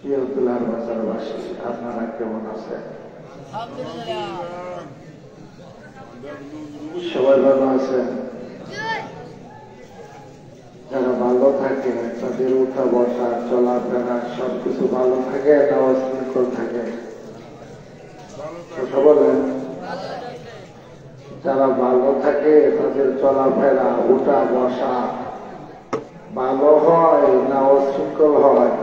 প্রিয়তুলার বাজারবাসী, আপনারা কেমন আছেন? সবাই ভালো আছেন? যারা ভালো থাকে তাদের উঠা বসা চলাফেরা সবকিছু ভালো থাকে, নামাজ শৃঙ্খল থাকে। কথা বলেন, যারা ভালো থাকে তাদের চলাফেরা উঠা বসা ভালো হয় না অশৃঙ্খল হয়?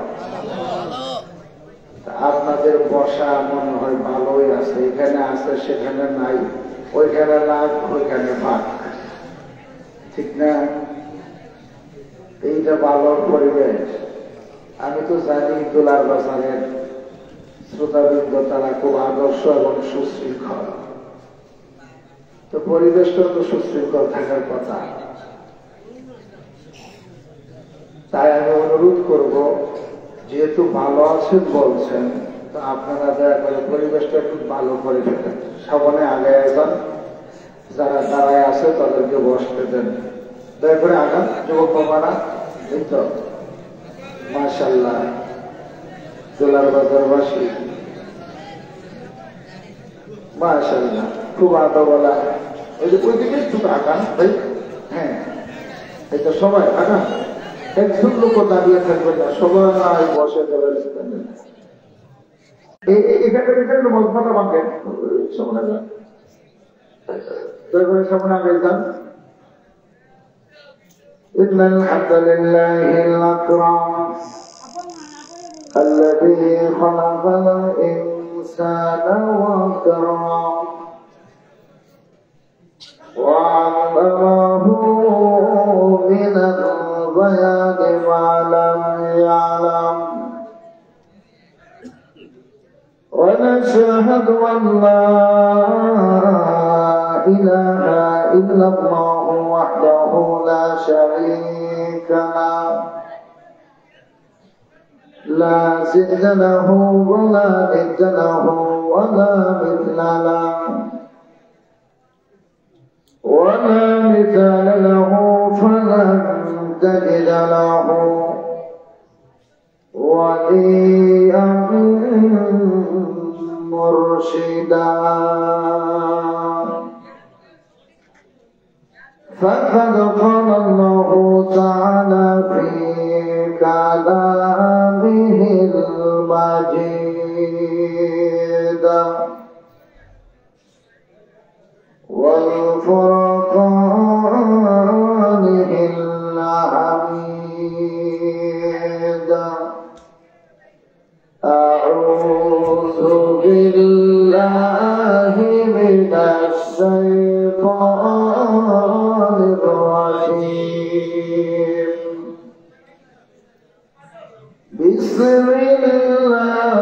আপনাদের বসা মনে হয় ভালোই আছে, এখানে আছে সেখানে নাই, ওইখানে লাভ ওইখানে ভাগ, ঠিক না? এইটা ভালোর পরিবেশ। আমি তো জানি দোলার বাজারের শ্রোতাবৃন্দ তারা খুব আদর্শ এবং সুশৃঙ্খল, তো পরিবেশটা তো সুশৃঙ্খল থাকার কথা। তাই আমি অনুরোধ করব, যেহেতু ভালো আছেন বলছেন, তো আপনারা দয়া করে পরিবেশটা একটু ভালো করে ফেলেন। সামনে আগে যান, যারা দাঁড়ায় আছে তাদেরকে বসতে দেন, দয়া করে আগান যুবক বাবারা। এই তো মাশাআল্লাহ, দোলার বাজারবাসী মাশাআল্লাহ খুব আদবলা। ওইদিকে একটু আগান ভাই। হ্যাঁ, এটা সবাই আগান, একজন লোক দাঁড়িয়ে থাকবে না, সবাই বসে দেবেন। এখানে মজমাটা বাঁধেন, সামনে যান, সামনে আগে যান। إن الحمد لله الأكرم الذي خلق الإنسان وكرم وعلمه من البيان ما لم يعلم ونشهد أن لا إله إلا الله وحده لا شريك له لا ضد له ولا ند له ولا مثل له ولا مثال له فلن تجد له وليا مرشدا فقد قال الله تعالى في كلامه المجيد وفرقانه الحميد أعوذ بالله من الشيطان الرجيم بسم الله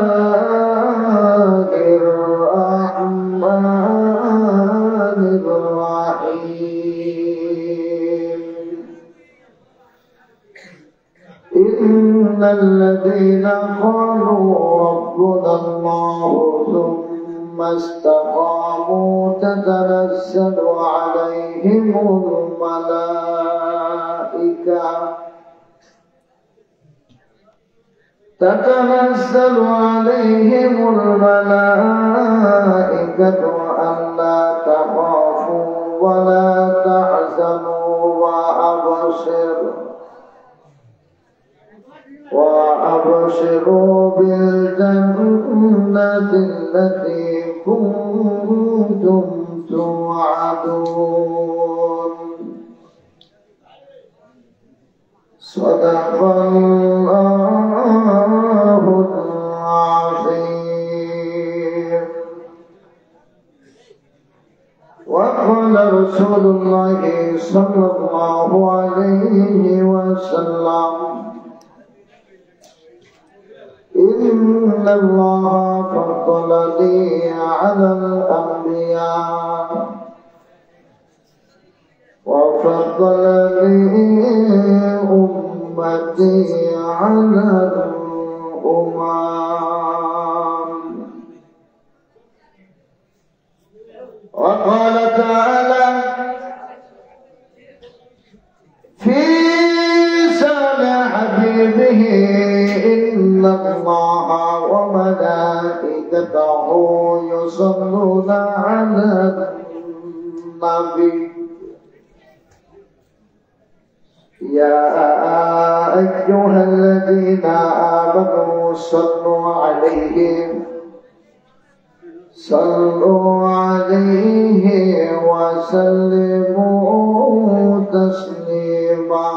الرحمن الرحيم إن الذين قالوا ربنا الله ثم استقاموا تتنزل عليهم الملائكة ألا تخافوا ولا تحزنوا وأبشروا بالجنة التي كنتم توعدون صدق الله العظيم. وقال رسول الله صلى الله عليه وسلم إن الله فضلني على الأنبياء وفضلني أمتي على الأمم. وقال تعالى في شان حبيبه إن الله يصلون على النبي يا أيها الذين آمنوا صلوا عليه وسلموا تسليما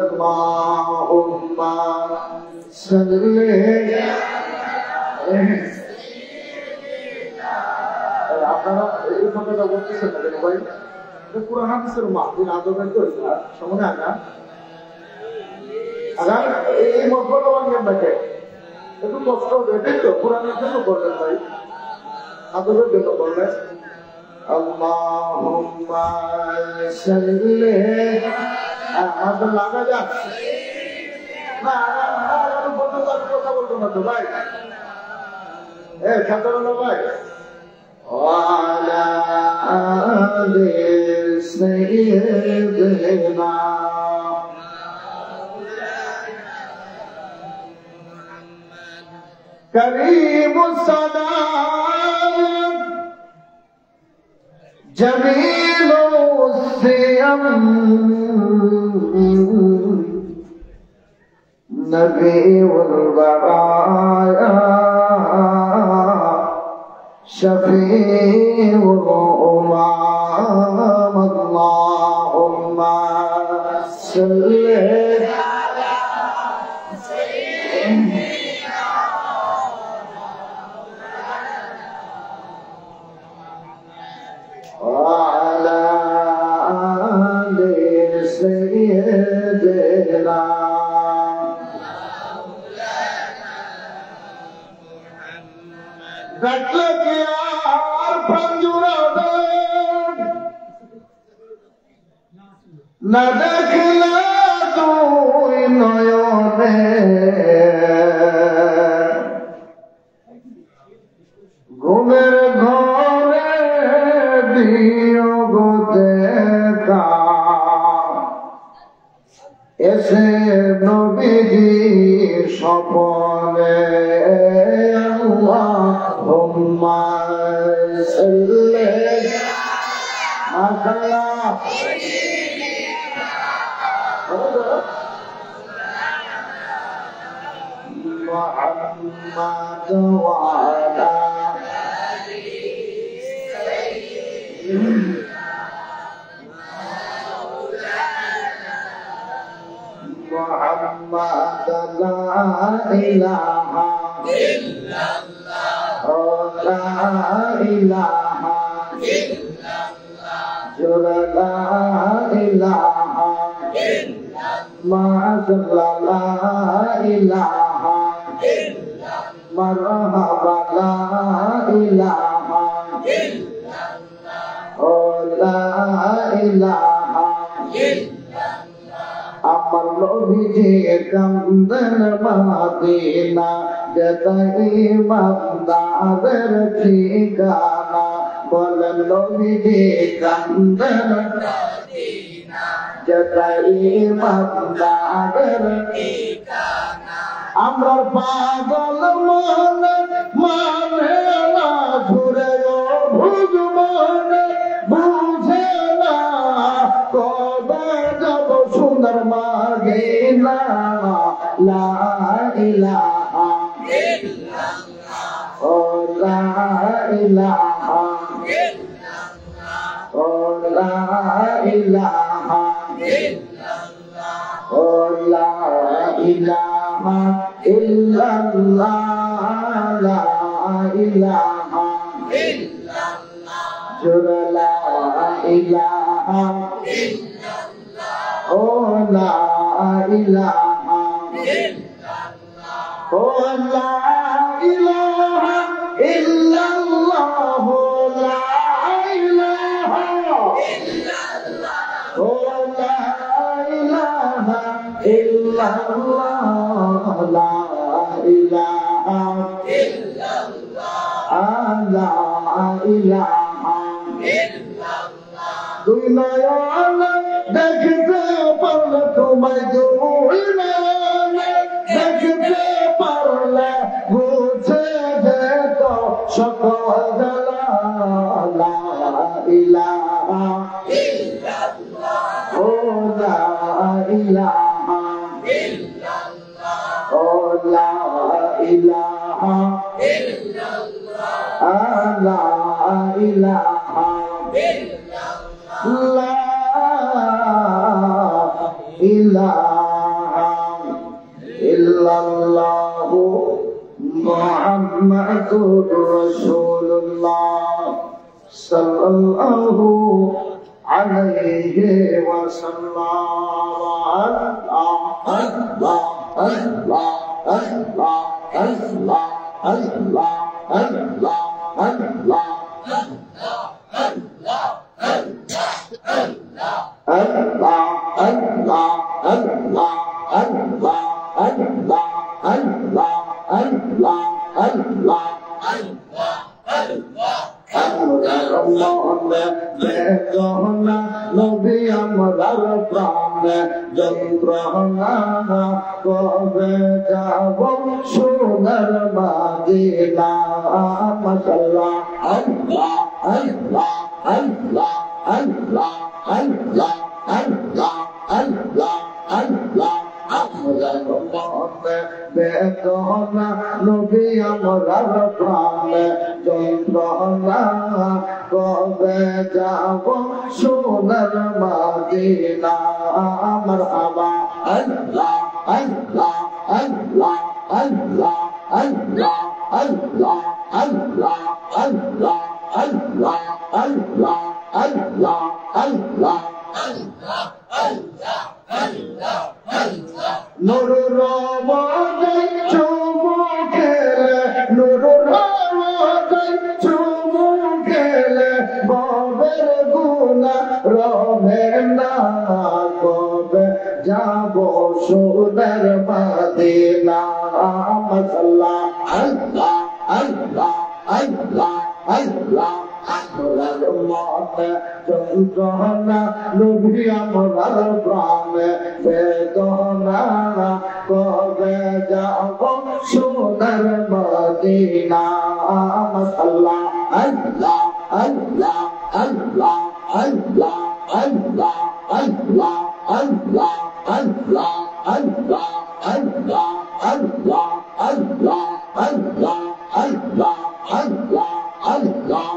اللهم صل আপনারা এই কথাটা বলতেছেন না কেন ভাই? পুরো হাদিসের মাহফিল আদবের তো সামনে আগা এই মতটা বানিয়ে দেখে একটু কষ্ট হবে, এটাই তো পুরানোর জন্য করবেন ভাই, আদবের জন্য করবেন। আল্লাহুম্মা সাল্লি আদব লাগা যা না কথা বলবো না তো ভাই, খেতে ভাই وعلى آل سيدنا كريم السلام جميل السيم نبي البرايا شفيع الأمم اللهم صل على سيدنا وعلى آل سيدنا দেখলে কি আর প্রাঞ্জুরাবে না দেখলে তুই নয়নে ঘুমের ঘরে দিও গো দেখা এসে নবীজি স্বপনে আল্লাহুম্মা সাল্লি আলা মুহাম্মাদ ওয়া আলা محمد لا إله إلا الله لا إله إلا الله لا إله إلا الله لا إله إلا مرحبا لا إله إلا الله لا إله إلا আমার নবীজি কান্দেন মদিনা যেটাই ইমানদারের ঠিকানা বলেন নবীজি কান্দেন মদিনা যেটাই ইমানদারের ঠিকানা আমরা পাগল মনে মানে না ঘুরে ভুজ মনে বুঝে না কবে যাব সুন্দর মদিনা লা ইলাহা ইল্লাল্লাহ ও লা ইলাহা ইল্লাল্লাহ ও লা ইলাহা ইল্লাল্লাহ ও লা ইলাহা ইল্লাল্লাহ লা ইলাহা ইল্লাল্লাহ জোরে লা ইলাহা ইল্লাল্লাহ ও লা ইলাহা ইল্লাল্লাহ ও লা ইলাহা ইল্লাল্লাহ লা ইলাহা ইল্লাল্লাহ ও লা ইলাহা ইল্লাল্লাহ লা ইলাহা ইল্লাল্লাহ লা ইলাহা ইল্লাল্লাহ দুই নয়ন দেখতে পারলে তোমায় দুই নয়ন দেখতে পারলে বুঝে যেত সব লা ইলাহা লা ইলাহা লা ইলাহা ইল্লাল্লাহু মুহাম্মাদুর রাসূলুল্লাহ সাল্লাল্লাহু আলাইহি ওয়াসাল্লাম। আল্লাহ আল্লাহ আল্লাহ আল্লাহ আল্লাহ আল্লাহ আল্লাহ Allah, Allah, Allah, Allah, Allah, Allah, Allah, Allah, বেদনা নবী আমরার প্রাণে যন্ত্রণা কবে যাব সোনার মদিনা। মাশাআল্লাহ আল্লাহ আল্লাহ আল্লাহ আল্লাহ আল্লাহ আল্লাহ আল্লাহ আল্লাহ বেদনা নবী আমরার প্রাণে যন্ত্রণা কবে যাব সোনার মদিনা। মারহাবা আল্লাহ আল্লাহ আল্লাহ আল্লাহ আল্লাহ আল্লাহ আল্লাহ আল্লাহ আল্লাহ আল্লাহ আল্লাহ আল্লাহ নূর রহমতে চুমুকেলে নূর রহমতে চুমুকেলে ববের গুনাহ রবে না কবে যাব সোনার মদিনা। মাশাআল্লাহ আল্লাহ আল্লাহ আল্লাহ আল্লাহ যন্ত্রণা নবী আমরার প্রাণে বেদনা কবে যাব সোনার মদিনা। মাশাআল্লাহ আল্লাহ আল্লাহ আল্লাহ আল্লাহ আল্লাহ আল্লাহ আল্লাহ আল্লাহ আল্লাহ আল্লাহ আল্লাহ আল্লাহ আল্লাহ আল্লাহ আল্লাহ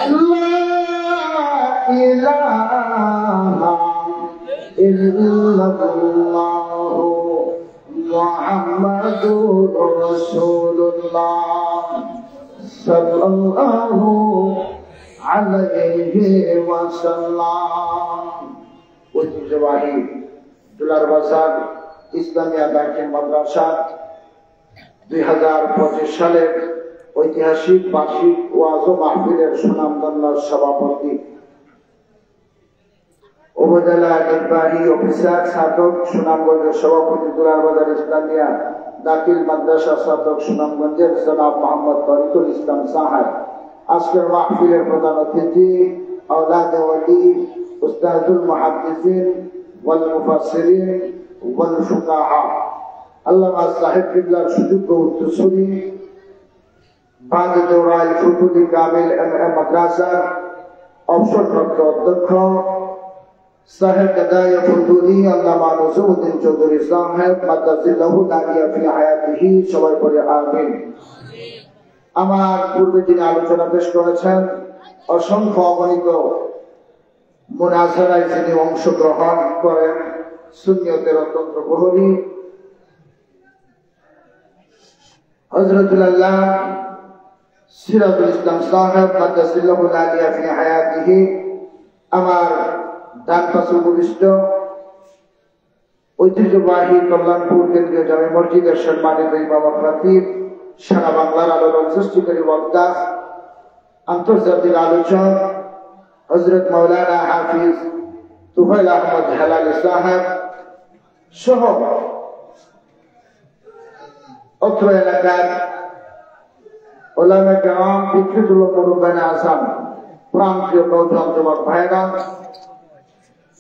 আল্লাহ ইলাহা ইল্লাল্লাহু মুহাম্মাদুর রাসূলুল্লাহ সাল্লাল্লাহু আলাইহি ওয়াসাল্লাম। ঐতিহ্যবাহী দুলার বাজার ইসলামিয়া দাখিল মাদ্রাসা 2025 সালের ঐতিহাসিক বার্ষিক ওয়াজ ও মাহফিলের সুনামধন্য সভাপতি উপজেলা নির্বাহী অফিসার ছাত্র সুনামগঞ্জের সভাপতি দুলারবাজার ইসলামিয়া দাখিল মাদ্রাসা ছাত্র সুনামগঞ্জের জনাব মোহাম্মদ তরিকুল ইসলাম সাহাব। আজকের মাহফিলের প্রধান অতিথি আওলাদ ওয়ালি উস্তাদুল মুহাদ্দিসিন ওয়াল মুফাসসিরিন ওয়াল ফুকাহা আল্লামা সাহেব কিবলার সুযোগ্য উত্তরসূরি বাদ দৌড়াইল ফুতুলি কামিল মাদ্রাসার অবসরপ্রাপ্ত অধ্যক্ষ সাহেব কাদায় ফুতুলি আল্লামা নজরুদ্দিন চৌধুরী সাহেব মাদ্রাসাল্লাহু দানিয়া ফি হায়াতিহি। সবাই পড়ে আমিন। আমার পূর্বে যিনি আলোচনা পেশ করেছেন অসংখ্য অগণিত মুনাজারায় যিনি অংশগ্রহণ করেন সুন্নিয়তের অত্যন্ত প্রহরী হযরতুল আল্লাহ সিরাজুল ইসলাম সাহেব মাদ্রাসাল্লাহু দানিয়া ফি হায়াতিহি। আমার ডান পাশে উপবিষ্ট ঐতিহ্যবাহী কল্যাণপুর কেন্দ্রীয় জামে মসজিদের সম্মানিত ইমাম খতিব, সারা বাংলার আলোড়ন সৃষ্টিকারী বক্তা, আন্তর্জাতিক আলোচক হযরত মাওলানা হাফিজ তুফাইল আহমদ হেলালি সাহেব সহ অত্র এলাকার ওলামা কেরাম, বিকৃত মুরব্বানে আসাম, প্রান্তীয় নৌজওয়ান যুবক ভাইরা,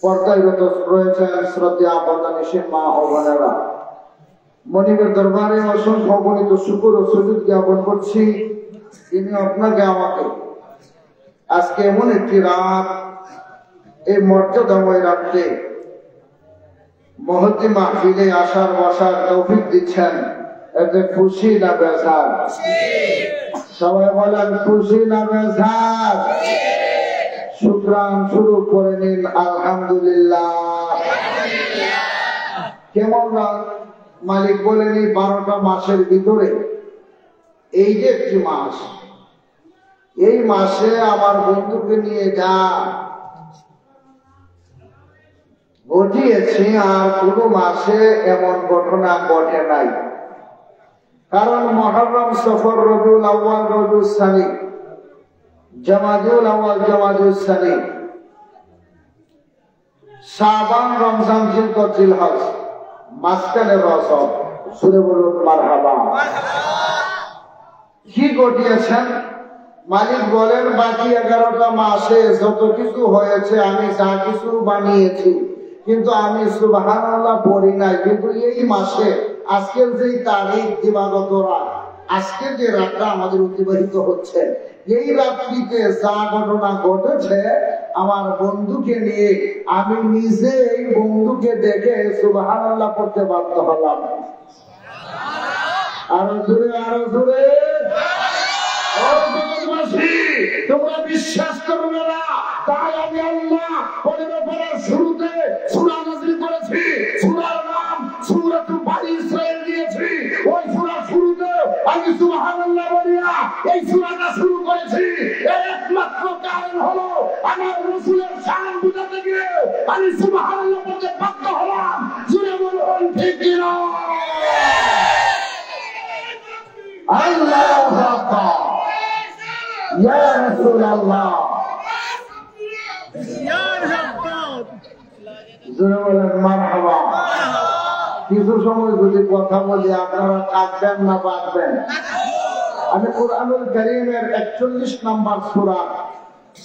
পর্দায়রত রয়েছেন শ্রদ্ধা বন্দানিসীন মা ও বোনেরা, মনিবের দরবারে অসংখ্য অগণিত শুকর ও সুজুদ জ্ঞাপন করছি তিনি আপনাকে আমাকে আজকে এমন একটি রাত এই মর্যাদাময় রাত্রে মহতি মাহফিলে আসার বসার তৌফিক দিচ্ছেন, এতে খুশি না বেজার? সবাই বলেন খুশি না বেজার? শুকরান শুরু করে নিন আলহামদুলিল্লাহ। কেমন রাত? মালিক বলেনি 12টা মাসের ভিতরে এই যে একটি মাস, এই মাসে আমার বন্ধুকে নিয়ে যা ঘটিয়েছি আর কোন মাসে এমন ঘটনা ঘটে নাই। কারণ মুহররম, সফর, রবিউল আউয়াল, রবিউল সানি, জামাদুল আউয়াল, জামাদুল সানি, শাবান, রমজান, জিলকদ, জিলহজ, মাঝখানে রজব। সুরে বলুন মারহাবা। কি ঘটিয়েছেন? মালিক বলেন বাকি 11টা মাসে যত কিছু হয়েছে আমি যা কিছু বানিয়েছি, কিন্তু আমি সুবহানাল্লাহ পড়ি নাই। কিন্তু এই মাসে আজকের যে তারিখ, দিবাগত রাত, আজকে যে রাতটা আমাদের অতিবাহিত হচ্ছে, এই রাত্রিতে যা ঘটনা ঘটেছে আমার বন্ধুকে নিয়ে, আমি নিজে এই বন্ধুকে দেখে সুবহানাল্লাহ পড়তে বাধ্য হলাম। আরো জোরে, আরো জোরে। তোমরা বিশ্বাস করবে না, তাই আমি আল্লাহ পড়ার শুরুতে সূরা নাযিল করেছি। সূরার নাম সূরাতুল বানী ইসরাঈল দিয়েছি। ওই সূরার শুরুতে আমি সুবহানাল্লাহ বলিয়া এই সূরাটা শুরু করেছি। এর একমাত্র কারণ হলো আমার রাসূলের শান বুঝাতে গিয়ে আমি সুবহানাল্লাহ বলতে বাধ্য হলাম। জুড়ে বলুন ঠিক কি না? আল্লাহু আকবার। ইয়া রাসূলুল্লাহ, জোরে বলেন মারহাবা। কিছু সময় যদি কথা বলি আপনারা থাকবেন না বাঁচবেন? আমি কুরআনুল কারীমের 41 নম্বর সূরা,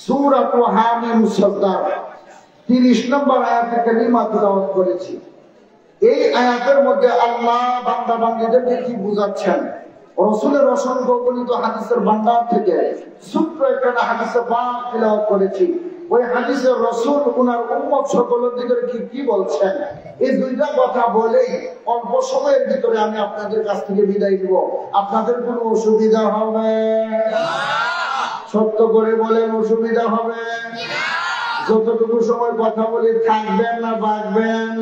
সূরাতুল হামিম সদর 30 নম্বর আয়াতে কালিমা তেলাওয়াত করেছি। এই আয়াতের মধ্যে আল্লাহ বান্দা বান্দীদেরকে কি বুঝাচ্ছেন? রাসূলের অসংখ্য গণিত হাদিসের ভান্ডার থেকে ছোট্ট একটা হাদিসে পাক তেলাওয়াত করেছি। ওই হাদিসে রাসূল ওনার উম্মত সকলের দিকে কি বলছেন, এই দুইটা কথা বলেই অল্প সময়ের ভিতরে আমি আপনাদের কাছ থেকে বিদায় নিব। আপনাদের কোনো অসুবিধা হবে না? সত্য করে বলেন, অসুবিধা হবে না? যতটুকু সময় কথা বলি থাকবেন না বাঁচবেন?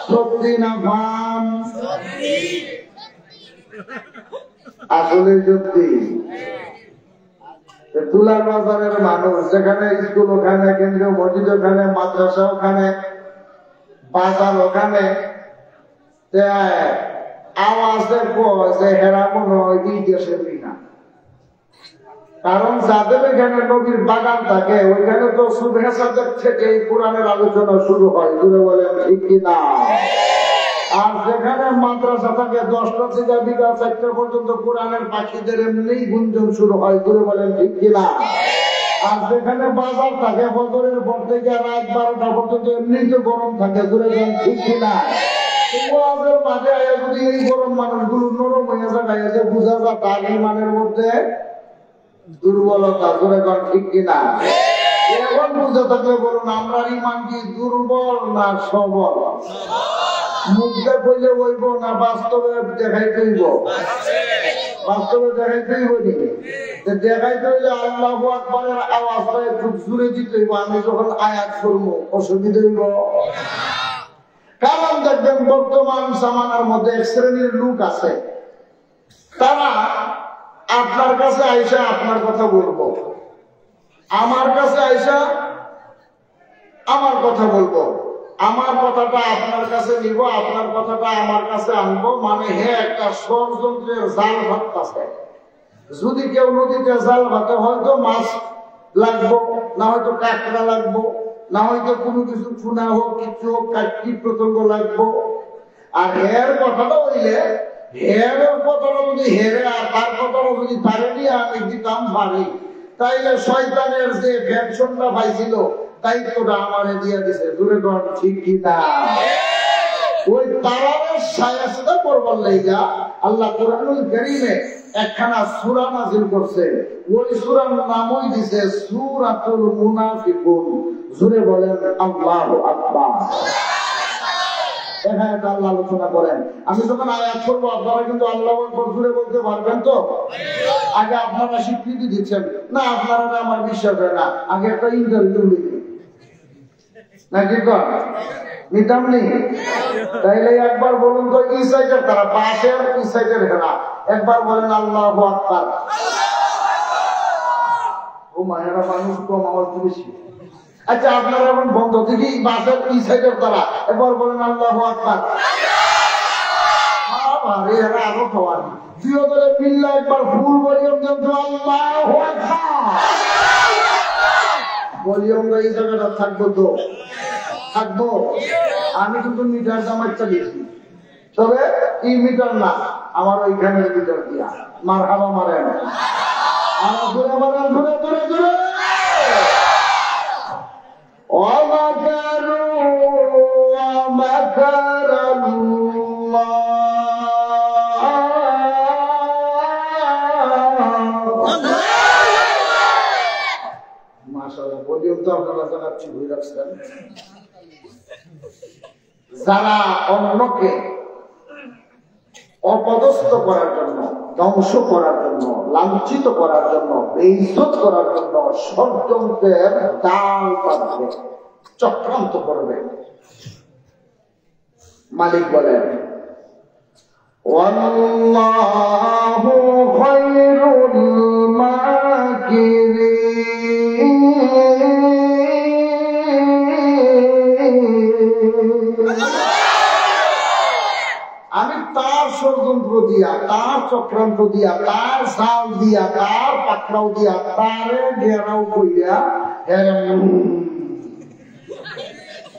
সত্যি না ভান? আসলে সত্যি। তুলার বাজারের মানুষ, যেখানে স্কুল ওখানে, কেন্দ্রীয় মসজিদ ওখানে, মাদ্রাসা ওখানে, বাজার ওখানে, আওয়াজের পর যে হেরা মনে হয় এই দেশের কিনা। কারণ যাদের এখানে নবীর বাগান থাকে ওইখানে তো সুবহে সাদেক থেকে কোরআনের আলোচনা শুরু হয়। জুড়ে বলেন ঠিক কিনা? আর যেখানে মাদ্রাসা থাকে 10টা থেকে বিকাল 4টা পর্যন্ত কোরআনের পাখিদের এমনি গুঞ্জন শুরু হয়। জুড়ে বলেন ঠিক কিনা? আর যেখানে বাজার থাকে ফজরের পর থেকে রাত 12টা পর্যন্ত এমনিতে গরম থাকে। জুড়ে বলেন ঠিক কিনা? মাঝে আয়া যদি এই গরম মানুষগুলো নরম হয়ে যায়, যে বোঝা যায় তার ইমানের মধ্যে দুর্বলতা। জুড়ে বলেন ঠিক কিনা? এখন বুঝে থাকলে বলুন, আমরা ইমান কি দুর্বল না সবল? মুখে কইলে বইব না বাস্তবে দেখাইতে হইব? বাস্তবে দেখাইতে হইব নি? দেখাইতে হইলে আল্লাহু আকবারের আওয়াজটা একটু জোরে দিতে হইব। আমি যখন আয়াত করবো অসুবিধা হইব? কারণ দেখবেন বর্তমান জামানার মধ্যে এক শ্রেণীর লোক আছে, তারা আপনার কাছে আইসা আপনার কথা বলবো, আমার কাছে আইসা আমার কথা বলবো, আমার কথাটা আপনার কাছে নিব, আপনার কথাটা আমার কাছে আনবো। মানে হে একটা ষড়যন্ত্রের জাল ভাবতেছে। যদি কেউ নদীতে জাল ভাতে হয়তো মাছ লাগবো, না হয়তো কাঁকড়া লাগবো, না হয়তো কোনো কিছু চুনা হোক, কিছু হোক, কীট পতঙ্গ লাগবো। আর হের কথাটা হইলে হের কথাটা যদি হেরে আর তার কথাটা যদি তারে নিয়ে আমি দিতাম ভারী, তাইলে শয়তানের যে ভ্যাকশনটা পাইছিল দায়িত্বটা আমারে দিয়ে দিছে। দূরে ঠিক কিনা? ওই তারারে শায়েস্তা করবার লাইগা আল্লাহ কুরআনুল কারীমে একখানা সূরা নাযিল করছে। ওই সূরার নামই দিয়েছে সূরাতুল মুনাফিকুন। জোরে বলেন আল্লাহু আকবার। এখানে তো আল্লাহ আলোচনা করেন। আমি যখন আয়াত করবো আপনারা কিন্তু আল্লাহু আকবার জোরে বলতে পারবেন তো? আগে আপনারা স্বীকৃতি দিচ্ছেন না, আপনারা আমার বিশ্বাস হয় না। আগে একটা ইন্টারভিউ নিই নাকি নিতাম নেই? তাইলে একবার বলুন তো এই সাইডের তারা পাশের এই সাইডের হেরা একবার বলেন আল্লাহু আকবার। ও মায়েরা মানুষ কম আওয়াজ বেশি। আচ্ছা আপনারা এখন বন্ধ থেকে বাসের এই সাইডের তারা একবার বলেন আল্লাহু আকবার। এরা আরো খাওয়ার দুই দলে মিললে একবার ফুল ভলিউম দেন তো আল্লাহু আকবার। ভলিউমটা এই জায়গাটা থাকবো তো? থাকবো। আমি কিন্তু মিটার দামাচ্ছা দিয়েছি, তবে এই মিটার না, আমার ওইখানের মিটার দিয়া মারহাবা মারেন। আমার ধরে মারেন, ধরে ধরে ধরে যারা অন্যকে অপদস্থ করার জন্য, ধ্বংস করার জন্য, লাঞ্ছিত করার জন্য, বেইজ্জত করার জন্য ষড়যন্ত্রের ডাল পাতবে, চক্রান্ত করবে, মালিক বলেন ওয়াল্লাহু খায়রুল মাকিরিন। আমি তার ষড়যন্ত্র দিয়া, তার চক্রান্ত দিয়া, তার জাল দিয়া, তার পাকড়াও দিয়া, তারে ঘেরাও কইয়া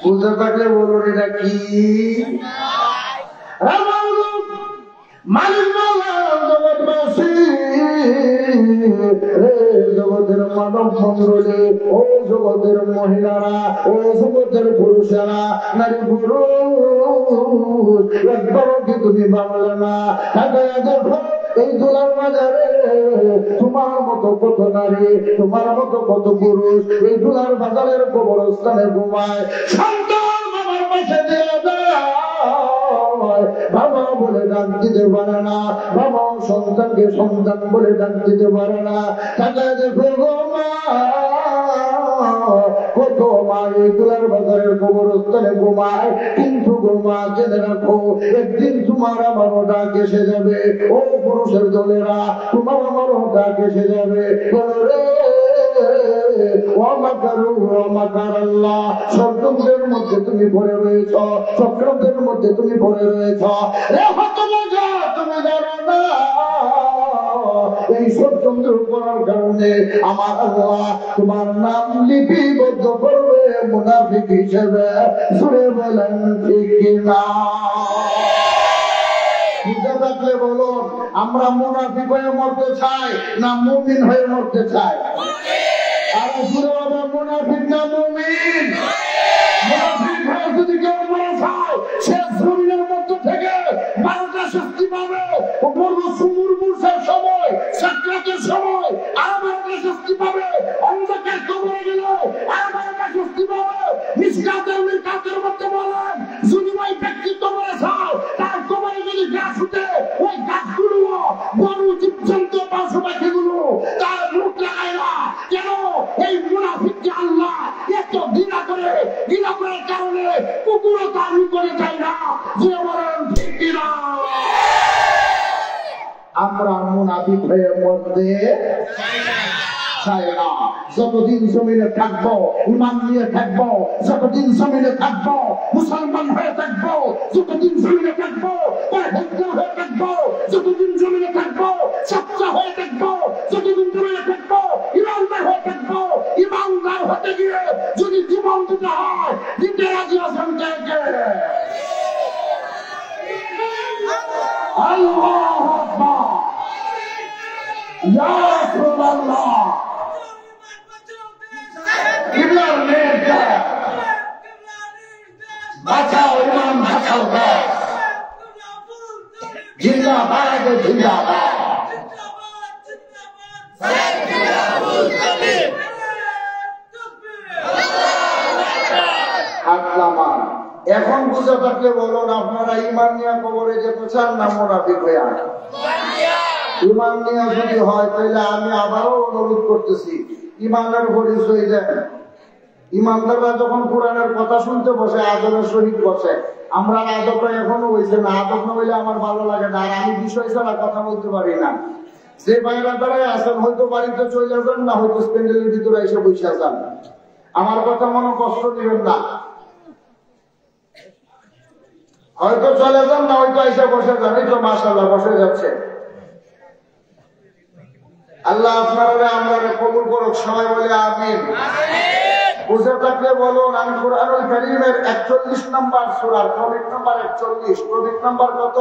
বুঝতে থাকলে বলুন এটা কি? জগতের মানব মন্ডলী, ও জগতের মহিলারা, ও জগতের পুরুষেরা, নারী পুরুষ একবারও কি তুমি ভাবলে না? দেখো এই দোলার বাজারে তোমার মতো কত নারী, তোমার মতো কত পুরুষ এই দোলার বাজারের কবরস্থানে ঘুমায়। সন্তান বাবার পাশে দিয়ে দেয়, বাবা বলে ডাক দিতে পারে না, বাবা সন্তানকে সন্তান বলে ডাক দিতে পারে না। তাকে দেখো গো মা, কত মা এই দোলার বাজারের কবরস্থানে ঘুমায়। কিন্তু গো মা জেনে রাখো, একদিন তোমার আমারও ডাক এসে যাবে। ও পুরুষের দলেরা, তোমার আমারও ডাক এসে যাবে। ষড়যন্ত্রের মধ্যে তুমি পড়ে রয়েছ, চক্রান্তের মধ্যে তুমি পড়ে রয়েছ। তুমি জানো না এই ষড়যন্ত্র করার কারণে আমার আল্লাহ তোমার নাম লিপিবদ্ধ করবে মুনাফিক হিসেবে। জুড়ে বলেন ঠিক কিনা? থাকলে বলুন, আমরা মুনাফিক হয়ে মরতে চাই না মুমিন হয়ে মরতে চাই? আর জুড়ে হবে মুনাফিক না মুমিন? মুনাফিক হয়ে যদি কেউ মরে যায়, সে জমিনের মধ্যে থেকে 12টা শাস্তি পাবে। মুমূর্ষের সময়, সাকরাতের সময় আমার শাস্তি পাবে। অন্ধকার কবরে গেলে আমার শাস্তি পাবে। মিসকাতের মিরকাতের মধ্যে বলেন, যদি ওই ব্যক্তিত্ব মরে যায়, তার কবরে যদি গাছ উঠে, ওই গাছগুলো বড় জীবজন্তু পশু পাখিগুলো তার মুখ লাগায় না। কেন? এই মুনাফিককে আল্লাহ এত ঘৃণা করে, ঘৃণা করার কারণে কুকুরও তার করে যায় না। যে বলেন ঠিক কিনা? আমরা মুনাফিক হয়ে মরতে চাই না। যতদিন জমিনে থাকবো ইমান নিয়ে থাকবো, যতদিন জমিনে থাকবো মুসলমান হয়ে থাকবো, যতদিন জমিনে থাকবো পরহেজগার হয়ে থাকবো, যতদিন জমিনে থাকবো সচ্চা হয়ে থাকবো, যতদিন জমিনে থাকবো ইমানদার হয়ে থাকবো। ইমানদার হতে গিয়ে যদি জীবন দিতে হয়, দিতে রাজি আছেন কে কে? আল্লাহু আকবার, ইয়া রাসূলুল্লাহ। কিবলার নেতা বাঁচাও, ইমান বাঁচাও। জিন্দাবাদ। এখন বুঝে থাকলে বলুন, আপনারা ইমান নিয়ে কবরে যেতে চান না মুনাফিক হইয়া? ইমান নিয়ে যদি হয় তাহলে আমি আবারও অনুরোধ করতেছি, ইমানের পরিচয় দেন। ইমানদাররা যখন কোরআনের কথা শুনতে বসে, আদবের সহিত বসে। আমরা আদবটা এখনো হয়েছে না, আদব না হইলে আমার ভালো লাগে না, আর আমি বিষয় ছাড়া কথা বলতে পারি না। যে বাইরা দ্বারাই আসেন, হয়তো বাড়িতে চলে যান, না হয়তো প্যান্ডেলের ভিতরে এসে বসে যান। আমার কথা মনে কষ্ট নেবেন না, হয়তো চলে যান, না হয়তো এসে বসে যান। এই তো মাশাআল্লাহ বসে যাচ্ছে। আল্লাহ আপনারা আমরা কবুল করুক, সবাই বলে আমিন। বুঝে থাকলে বলুন, আমি কুরআনুল কারীমের 41 নম্বর সূরার টপিক নাম্বার 41। টপিক নাম্বার কত?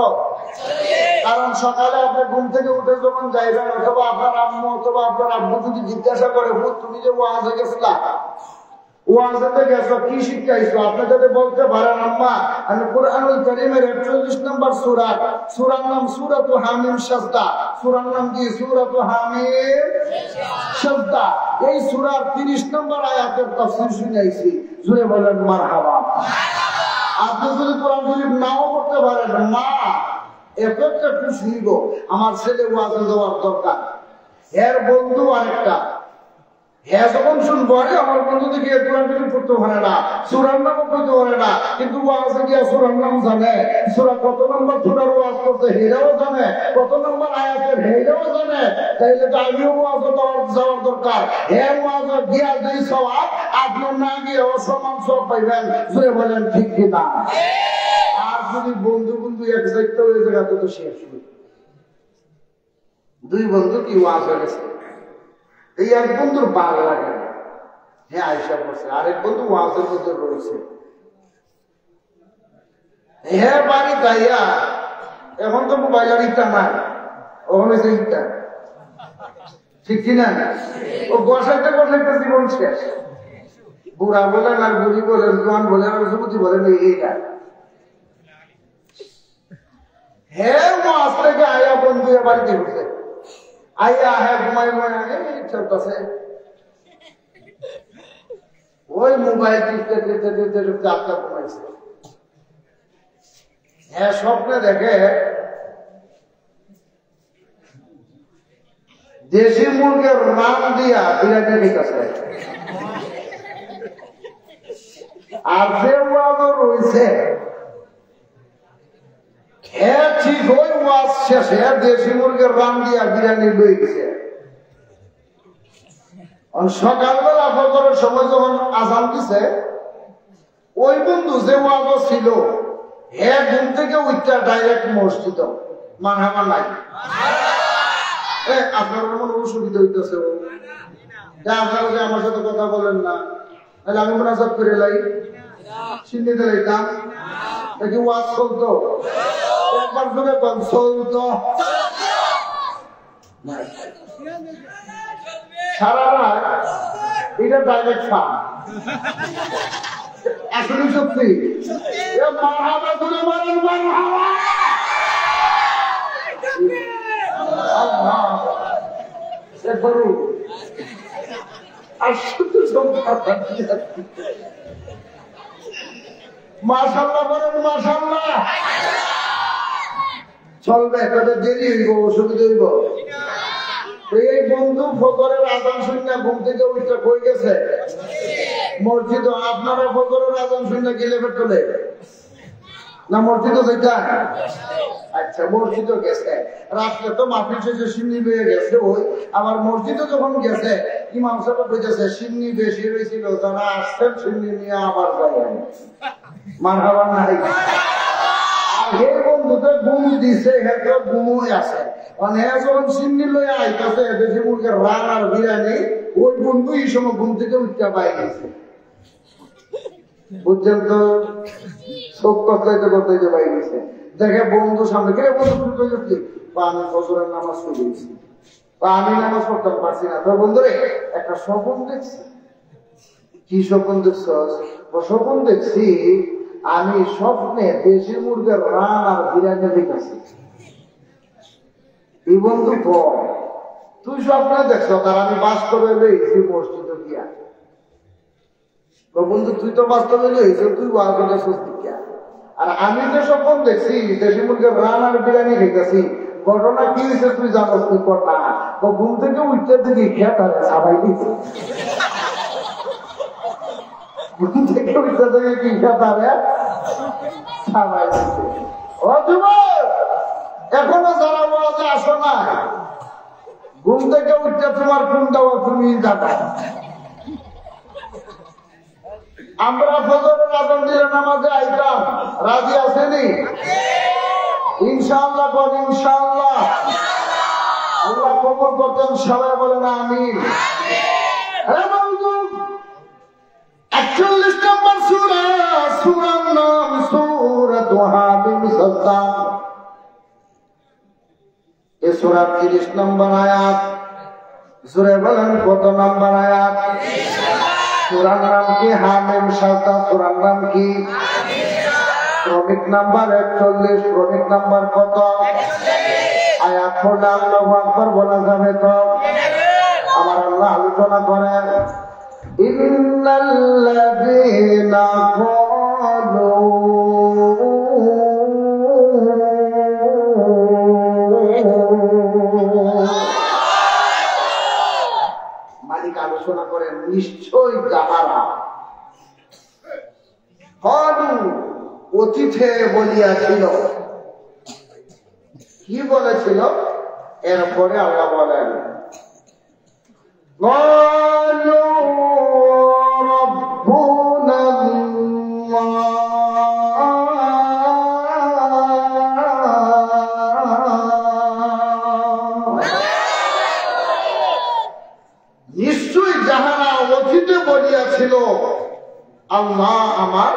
কারণ সকালে আপনি ঘুম থেকে উঠে যখন যাইবেন, অথবা আপনার আম্মু অথবা আপনার আব্বু যদি জিজ্ঞাসা করে, তুমি যে ওয়াজে গেছিলা, ওয়াজেতে গেছো, কি শিখাইছো? আপনি যদি বলতে পারেন, আম্মা আমি কুরআনুল কারীমের 41 নম্বর সূরা, সূরার নাম সূরাতু হামিম সাজদা। সূরার নাম কি? সূরাতু হামিম সাজদা। এই সূরার 30 নম্বর আয়াতের তাফসীর শুনাইছি। জুড়ে বলেন মারহাবা। আপনি যদি কোরআন শরীফ নাও পড়তে পারেন, মা এত একটা খুশি গো, আমার ছেলে ওয়াজে যাওয়ার দরকার। এর বন্ধু আরেকটা, হ্যাঁ যখন শুনবো, আমার বন্ধু থেকে কোরআন শরীফ পড়তে পারে না, সূরার নামও পড়তে পারে না, কিন্তু ওয়াজে গিয়া সূরার নাম জানে, সূরা কত নম্বর সূরার ওয়াজ করতে হেরাও জানে, কত নম্বর আয়াতের হেরাও জানে। তাইলে তো আমিও ওয়াজে যাওয়ার দরকার। হ্যাঁ ওয়াজে গিয়া যেই সওয়াব, আপনি না গিয়ে অসমান সওয়াব পাইবেন। জুড়ে বলেন ঠিক কিনা? আর যদি বন্ধু বন্ধু এক যাইতে ওই জায়গাতে তো শেষ। দুই বন্ধু কি ওয়াজে গেছে, এই এক বন্ধুর বাঘ লাগে, হ্যাঁ আয়সা পড়ছে, আরেক বন্ধু ওয়াজের মধ্যে রয়েছে। হ্যাঁ বাড়ি তাইয়া, এখন তো মোবাইলের ইটা নাই, ওখানে যে ইটা, ঠিক কিনা? ও বসাইতে বসাইতে জীবন শেষ। বুড়া বলেন আর বুড়ি বলেন, জোয়ান বলেন আর যুবতী বলেন, এইটা হ্যাঁ ওয়াজ থেকে আয়া বন্ধু বাড়িতে ঘুরছে, আইয়া হ্যাঁ ঘুমাই চলতেছে, ওই মোবাইল টিপতে টিপতে টিপতে টিপতে আপনার ঘুমাইছে। হ্যাঁ স্বপ্নে দেখে দেশি মুরগের নাম দিয়া বিরাটি দিতেছে, আর যে ওয়াজও রয়েছে হ্যাঁ ঠিক ওই ওয়াজ শেষে দেশি মুরগের রাম দিয়া বিরিয়ানি লই গেছে। সকালবেলা ফজরের সময় যখন আজান দিছে, ওই বন্ধু যে ওয়াজও ছিল, হ্যাঁ ঘুম থেকে উঠটা ডাইরেক্ট মসজিদ, মানহামা নাই। আপনার মনে অসুবিধা হইতেছে, আপনারা যে আমার সাথে কথা বলেন না, তাহলে আমি মোনাজাত করে লাই, সিন্নিতে লাইতাম নাকি ওয়াজ চলতো? একবার ধরে চলতো সারা রাত, এটা ডাইরেক্ট ফান। আসলে সত্যি মারহাবা ধরে মারেন, মারহাবা। একবারও আসতে মাশাআল্লাহ বলেন, মাশাআল্লাহ। চলবে, তবে দেরি হইব, অসুবিধা হইব। এই বন্ধু ফজরের আজান শুনে ঘুম থেকে উঠে কই গেছে? মসজিদ। আপনারা ফজরের আজান শুনে গেলে চলে না মসজিদও যেটা? আচ্ছা মসজিদও গেছে, রাত্রে তো মাহফিল শেষে সিন্নি বেয়ে গেছে। ওই আবার মসজিদে যখন গেছে, ইমাম সাহেব কইতেছে সিন্নি বেশি হয়েছিল, যারা আসছেন সিন্নি নিয়ে আবার যায়। মারহাবা নাই। এই বন্ধুতে ঘুম দিছে, হেঁটে ঘুমই আছে, মানে যখন সিন্নি লই আইতেছে দেশি মুরগের রান আর বিরিয়ানি, ওই বন্ধু এই সময় ঘুম থেকে উঠতে পাই গেছে। বুঝছেন তো? চোখ কতলাইতে কতলাইতে পাই গেছে। দেখে বন্ধু সামনে, কে বন্ধু তুই করলি? আমি ফজরের নামাজ পড়েছি, আমি নামাজ পড়তে পারছি না। তো বন্ধুরে একটা স্বপ্ন দেখছি। কি স্বপ্ন দেখছ? স্বপ্ন দেখছি আমি স্বপ্নে দেশি মুরগের রান আর বিরিয়ানি দেখেছি। এই বন্ধু তুই স্বপ্নে দেখছ তার আমি বাস্তবে লইছি মসজিদে গিয়া। বন্ধু তুই তো বাস্তবে লইছ, তুই ওয়াজে সুস্থ গিয়া। আর আমি যে স্বপ্ন দেখছি দেশি মুরগের রান আর বিরিয়ানি খেতেছি, ঘটনা কি হয়েছে তুই জানো? তুই কর না ঘুম থেকে উঠতে দিকে খেয়ে তাহলে সাবাই দিচ্ছে, ঘুম থেকে উঠতে থেকে কি খেয়ে তাহলে সাবাই দিচ্ছে। ও যুবক, এখনো যারা ওয়াজে আসো না, ঘুম থেকে উঠতে তোমার কোনটা তুমি জানো। আমরা ফজরের আযান দিলে নামাজে আইতাম, রাজি আছেনি? ইনশাআল্লাহ বল, ইনশাআল্লাহ। আল্লাহ কবুল করতেন, সবাই বলেন আমিন। 41 নম্বর সূরা, সূরার নাম সূরাতুল হামিম সাজদা। এই সূরার 30 নম্বর আয়াত। জোরে বলেন কত নম্বর আয়াত? সূরার নাম কি? হামিম সাজদা। সূরার নাম কি? ক্রমিক নাম্বার 41। ক্রমিক নাম্বার কত? আয়াত পড়লে আল্লাহু আকবার বলা যাবে তো? আমার আল্লাহ আলোচনা করেন, ইন্নাল্লাযীনা ক্বালু মালিক আলোচনা করেন, নিশ্চয় যাহারা ক্বালু অতীতে বলিয়াছিল। কি বলেছিল? এরপরে আল্লাহ বলেন, ক্বালু রাব্বুনা নিশ্চয় যাহারা অতীতে বলিয়াছিল আল্লাহ আমার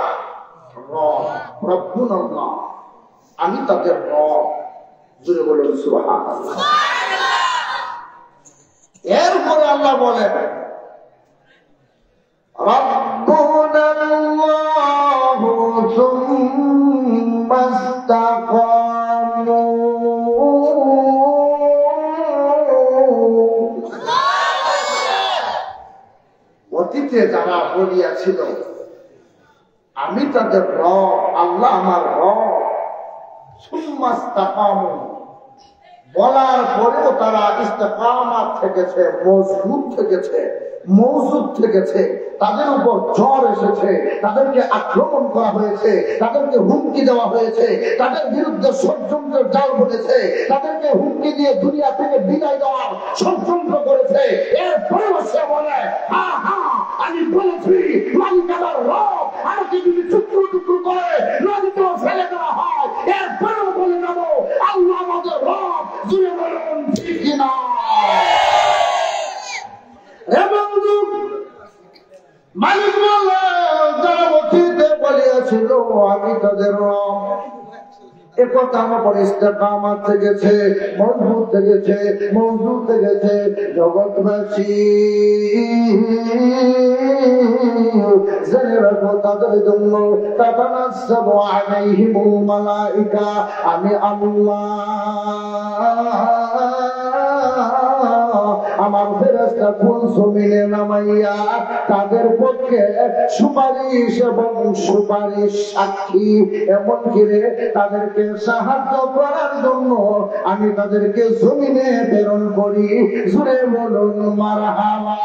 রব, রব্বুনাল্লাহ, আমি তাদের রব। জুড়ে বলুন সুবহানাল্লাহ। এরপরে আল্লাহ বলেন, রব্বুনাল্লাহু সুম্মা ইসতাকামু। অতীতে যারা বলিয়াছিল আমি তাদের রব, আল্লাহ আমার রব, সুম্মা ইসতাকামু, বলার পরেও তারা ইস্তেকামাত থেকেছে, মজবুত থেকেছে, মওজুদ থেকেছে। তাদের উপর ঝড় এসেছে, তাদেরকে আক্রমণ করা হয়েছে, তাদেরকে হুমকি দেওয়া হয়েছে, তাদের বিরুদ্ধে ষড়যন্ত্রের জাল বলেছে, তাদেরকে হুমকি দিয়ে দুনিয়া থেকে বিদায় দেওয়ার ষড়যন্ত্র করেছে। এরপরেও সে বলে, হ্যাঁ হ্যাঁ আমি বলেছি মালিক আমার রব, আমাকে যদি টুকরো টুকরো করে নদীতেও ফেলে দেওয়া হয়, এরপরেও বলে যাবো আল্লাহ আমাদের রব। জুড়ে বলুন ঠিক কিনা? মালিক বলে, যারা অতীতে বলিয়াছিল আমি তাদের রব, এ কথা আমার পরে ইস্তেকামাত থেকেছে, মজবুত থেকেছে, মওজুদ থেকেছে। জগৎবাসী জেনে রাখো তাদের জন্য তাতানাজ্জালু আলাইহিমুল মালাইকা, আমি আল্লাহ আমার ফেরেশতা কুল জমিনে নামাইয়া তাদের পক্ষে সুপারিশ এবং সুপারিশ সাক্ষী, এমন করে তাদেরকে সাহায্য করার জন্য আমি তাদেরকে জমিনে প্রেরণ করি। জুড়ে বলুন মারহাবা।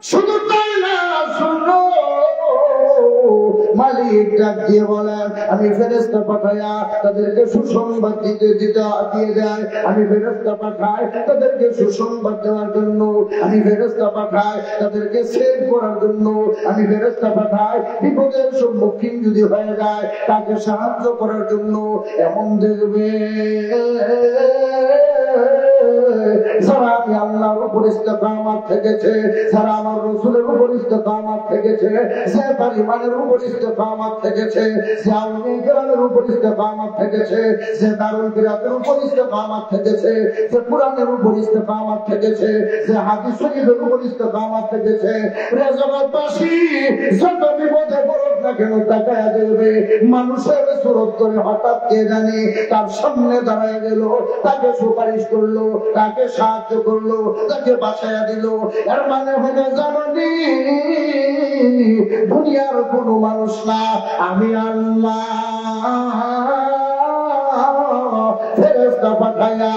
শুধু তাই না, শুনো, মালিক ডাক দিয়ে বলেন, আমি ফেরেশতা পাঠাইয়া তাদেরকে সুসংবাদ দিয়ে দেয়। আমি ফেরেশতা পাঠাই তাদেরকে সুসংবাদ দেওয়ার জন্য, আমি ফেরেশতা পাঠাই তাদেরকে সেভ করার জন্য, আমি ফেরেশতা পাঠাই বিপদের সম্মুখীন যদি হয়ে যায় তাকে সাহায্য করার জন্য। এমন দেখবে যারা আমি আল্লাহর উপর ইস্তেকামাত থেকেছে, যারা আমার রাসূলের উপর ইস্তেকামাত থেকেছে, যে তার ঈমানের উপর ইস্তেকামাত থেকেছে, যে আউলিয়া কেরামের উপর ইস্তেকামাত থেকেছে, যে দারুল কিরাতের উপর ইস্তেকামাত থেকেছে, যে কুরআনের উপর ইস্তেকামাত থেকেছে, যে হাদিস শরীফের উপর ইস্তেকামাত থেকেছে। রে জগৎবাসী, যত বিপদে পড়ুক না কেন তাকায়া দেবে, মানুষের সুরত করে হঠাৎ কে জানে তার সামনে দাঁড়ায় গেল, তাকে সুপারিশ করলো, তাকে সাহায্য করলো, তাকে বাঁচাইয়া দিল। এর মানে হলো জানি দুনিয়ার কোনো মানুষ না, আমি আল্লাহ ফেরেশতা পাঠাইয়া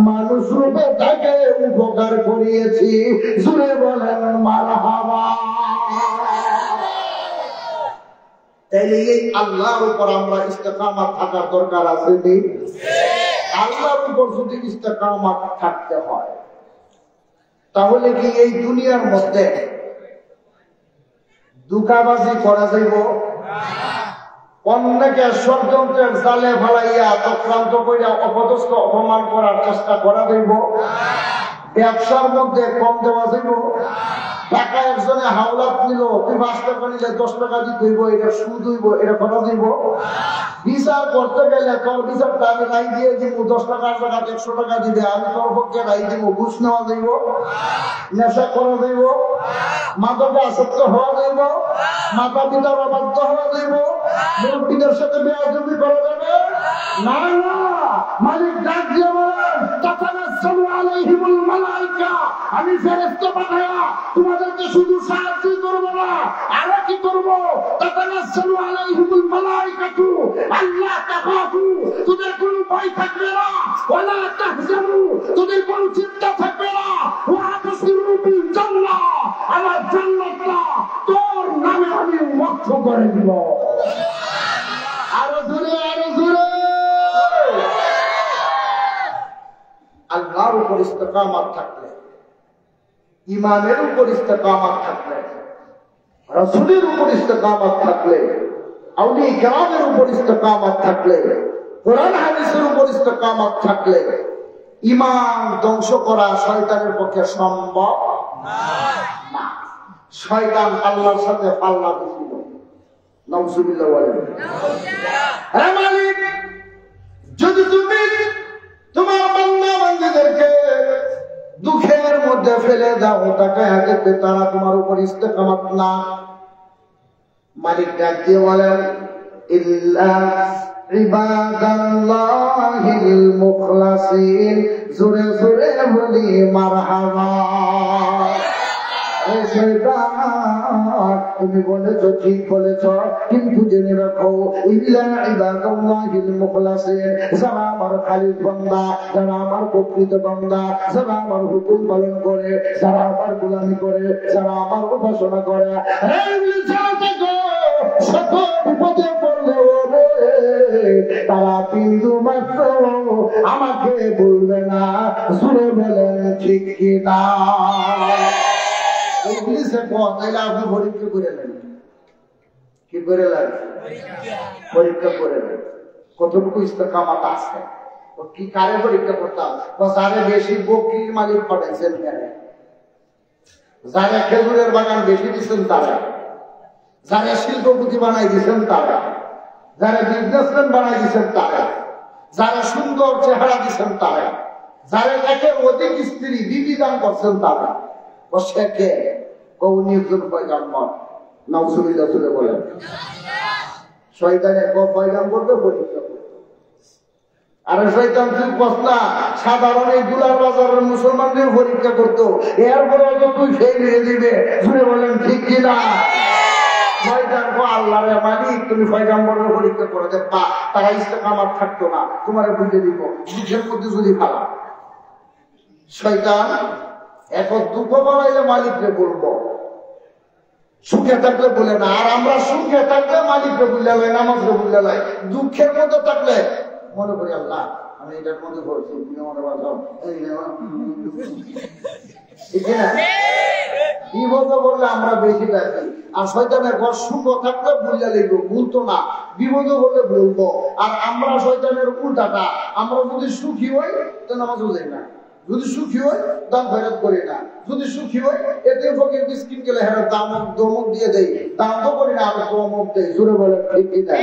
মানুষ রূপে তাকে উপকার করিয়েছি। জুড়ে বলেন মারহাবা। তাইলে এই আল্লাহর উপর আমরা ইস্তেকামাত থাকার দরকার আছে নি? আল্লাহর উপর যদি ইস্তেকামাত থাকতে হয় তাহলে কি এই দুনিয়ার মধ্যে দুকাবাজি করা যাইব? অন্যকে ষড়যন্ত্রের জালে ফালাইয়া চক্রান্ত করিয়া অপদস্থ অপমান করার চেষ্টা করা যাইব? ব্যবসার মধ্যে কম দেওয়া যাইব? টাকা একজনে হাওলাত নিল, তুই 5 টাকা নিলে 10 টাকা দিতে হইব, এটা সুদ হইব, এটা করা যাইব? বিচার করতে গেলে তোর বিচারটা আমি রাই দিয়ে দিব, 10 টাকার টাকা 100 টাকা দিবে, আমি তোর পক্ষে রাই দিব, ঘুষ নেওয়া যাইব? নেশা করা যাইব? মাদকে আসক্ত হওয়া যাইব? মাতা পিতার অবাধ্য হওয়া যাইব? মুরব্বীদের সাথে বেয়াদবি করা যাবে না? না, মালিক ডাক দিয়ে বলেন তাতানাজ্জালু আলাইহিমুল মালায়েকা, আমি ফেরেশতা পাঠায়া তোমাদেরকে শুধু সাহায্য করব না, আর কি করব? তাতানাজ্জালু আলাইহিমুল মালায়েকাতু আল্লাহ তাখাফু, তোদের কোনো ভয় থাকবে না, ওয়ালা তাহজানু, তোদের কোনো চিন্তা থাকবে না, ওয়া তাসিরু বিল জান্নাহ, আমার জান্নাতটা তোর নামে আমি ওয়াকফ করে দিব। আরো জোরে, আরো জোরে। আল্লাহর উপর ইস্তেকামাত থাকলে, ইমানের উপর ইস্তেকামাত থাকলে, রাসূলের উপর ইস্তেকামাত থাকলে, আউলিয়া কেরামের উপর ইস্তেকামাত থাকলে, কোরআন হাদিসের উপর ইস্তেকামাত থাকলে ঈমান ধ্বংস করা শয়তানের পক্ষে সম্ভব না। শয়তান আল্লাহর সাথে পাল্লা দিছিল। নাউজুবিল্লাহ ওয়া নাউজুবিল্লাহ। হে মালিক, যদি তুমি তোমার বান্দা বান্দীদেরকে দুঃখের মধ্যে ফেলে দাও, তাকে হাতে তারা তোমার উপর ইস্তেকামাত না। মালিক ডাক দিয়ে বলেন ইল্লা ইবাদাল্লাহিল মুখলাসিন, জোরে জোরে বলি মারহাবা। তুমি বলেছ, ঠিক বলেছ, কিন্তু জেনে রাখো ইল্লা ইবাদাল্লাহিল মুখলাসিন, যারা আমার খালিস বান্দা, যারা আমার প্রকৃত বান্দা, যারা আমার হুকুম পালন করে, যারা আমার গোলামি করে, যারা আমার উপাসনা করে, শত বিপদে পড়লেও তারা বিন্দু মাত্র আমাকে বলবে না। জুড়ে বলেন ঠিক কি না? ইংলিশে তাইলে আপনি পরীক্ষা করে নেন। কি করে নেন? পরীক্ষা করে নেন কতটুকু ইস্তেকামাত আছে। কি কারে পরীক্ষা করতাম? যারে বেশি বকরির মালিক পাঠাইছেন, যারা খেজুরের বাগান বেশি দিচ্ছেন তারা, যারা শিল্পপতি বানাই দিচ্ছেন তারা, যারা বিজনেসম্যান বানাই দিচ্ছেন তারা, যারা সুন্দর চেহারা দিচ্ছেন তারা, যারা একের অধিক স্ত্রী বিবি দান করছেন তারা। সে কে? উনি একজন পয়গাম্বর। নাউজুবিল্লাহ তুলে বলেন। শয়তানে পয়গাম্বরকে পরীক্ষা করবে। আরে শয়তান তুই কস্তা সাধারণ এই দুলার বাজারের মুসলমানদের পরীক্ষা করতো, এরপরে তো তুই ফেল হয়ে দিবে। জুড়ে বলেন ঠিক কিনা? আল্লাহ রে মালিক, তুমি পয়গাম্বরের পরীক্ষা করে দেখবা, তারা ইস্তেকামাত থাকতো না, তোমার বুঝে দিব দুঃখের মধ্যে যদি ভালা। শয়তান এখন দুঃখ বাড়াইলে মালিককে বলবো, সুখে থাকলে বলে না। আর আমরা সুখে থাকলে মালিককে বুঝলে লাই, নামাজকে বুঝলে লাই। দুঃখের মধ্যে থাকলে মনে করি আল্লাহ আমি এটার মধ্যে পড়ছি, বিপদ বললে আমরা বেশি থাকি। আর শয়তানের ঘর সুখ থাকলে বুঝলে লিখবো, ভুলতো না। বিপদ বললে বলবো। আর আমরা শয়তানের উল্টাটা, আমরা যদি সুখী হই তো নামাজ বুঝাই না, যদি সুখী হয় দাম ফেরত করি না, যদি সুখী হয় এতে ফকির মিসকিন গেলে হ্যাঁ দাম দমক দিয়ে দেয়, দাম তো করি না, আমি দমক দেই। জুড়ে বলেন ঠিক কি না?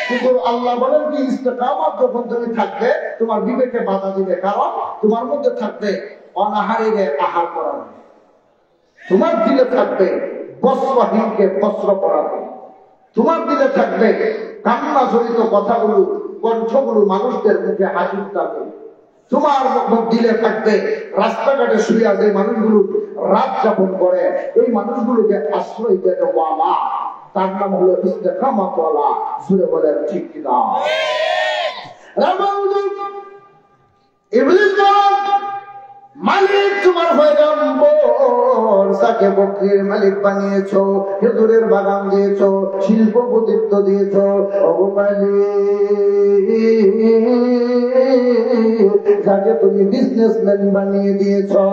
কিন্তু আল্লাহ বলেন কি ইস্তেকামাত যখন তুমি থাকবে তোমার বিবেকে বাধা দিবে, কারণ তোমার মধ্যে থাকবে অনাহারীরে আহার করানো, তোমার দিলে থাকবে বস্ত্রহীনকে বস্ত্র পরানো, তোমার দিলে থাকবে কান্না জড়িত কথাগুলো, কণ্ঠগুলো মানুষদের মুখে হাসি থাকবে। তোমার দিলে থাকবে রাস্তাঘাটে শুয়ে যে মানুষগুলো রাত যাপন করে, এই মানুষগুলোকে আশ্রয় দেন ওয়ালা, তার নাম হলো ইস্তেকামত ওয়ালা। জুড়ে বলেন ঠিক কিনা? ইবলিস মালিক তোমার পয়গম্বর, যাকে বকরির মালিক বানিয়েছো, খেজুরের বাগান দিয়েছো, শিল্পপতিত্ব দিয়েছো, ও মালিক যাকে তুমি বিজনেসম্যান বানিয়ে দিয়েছো,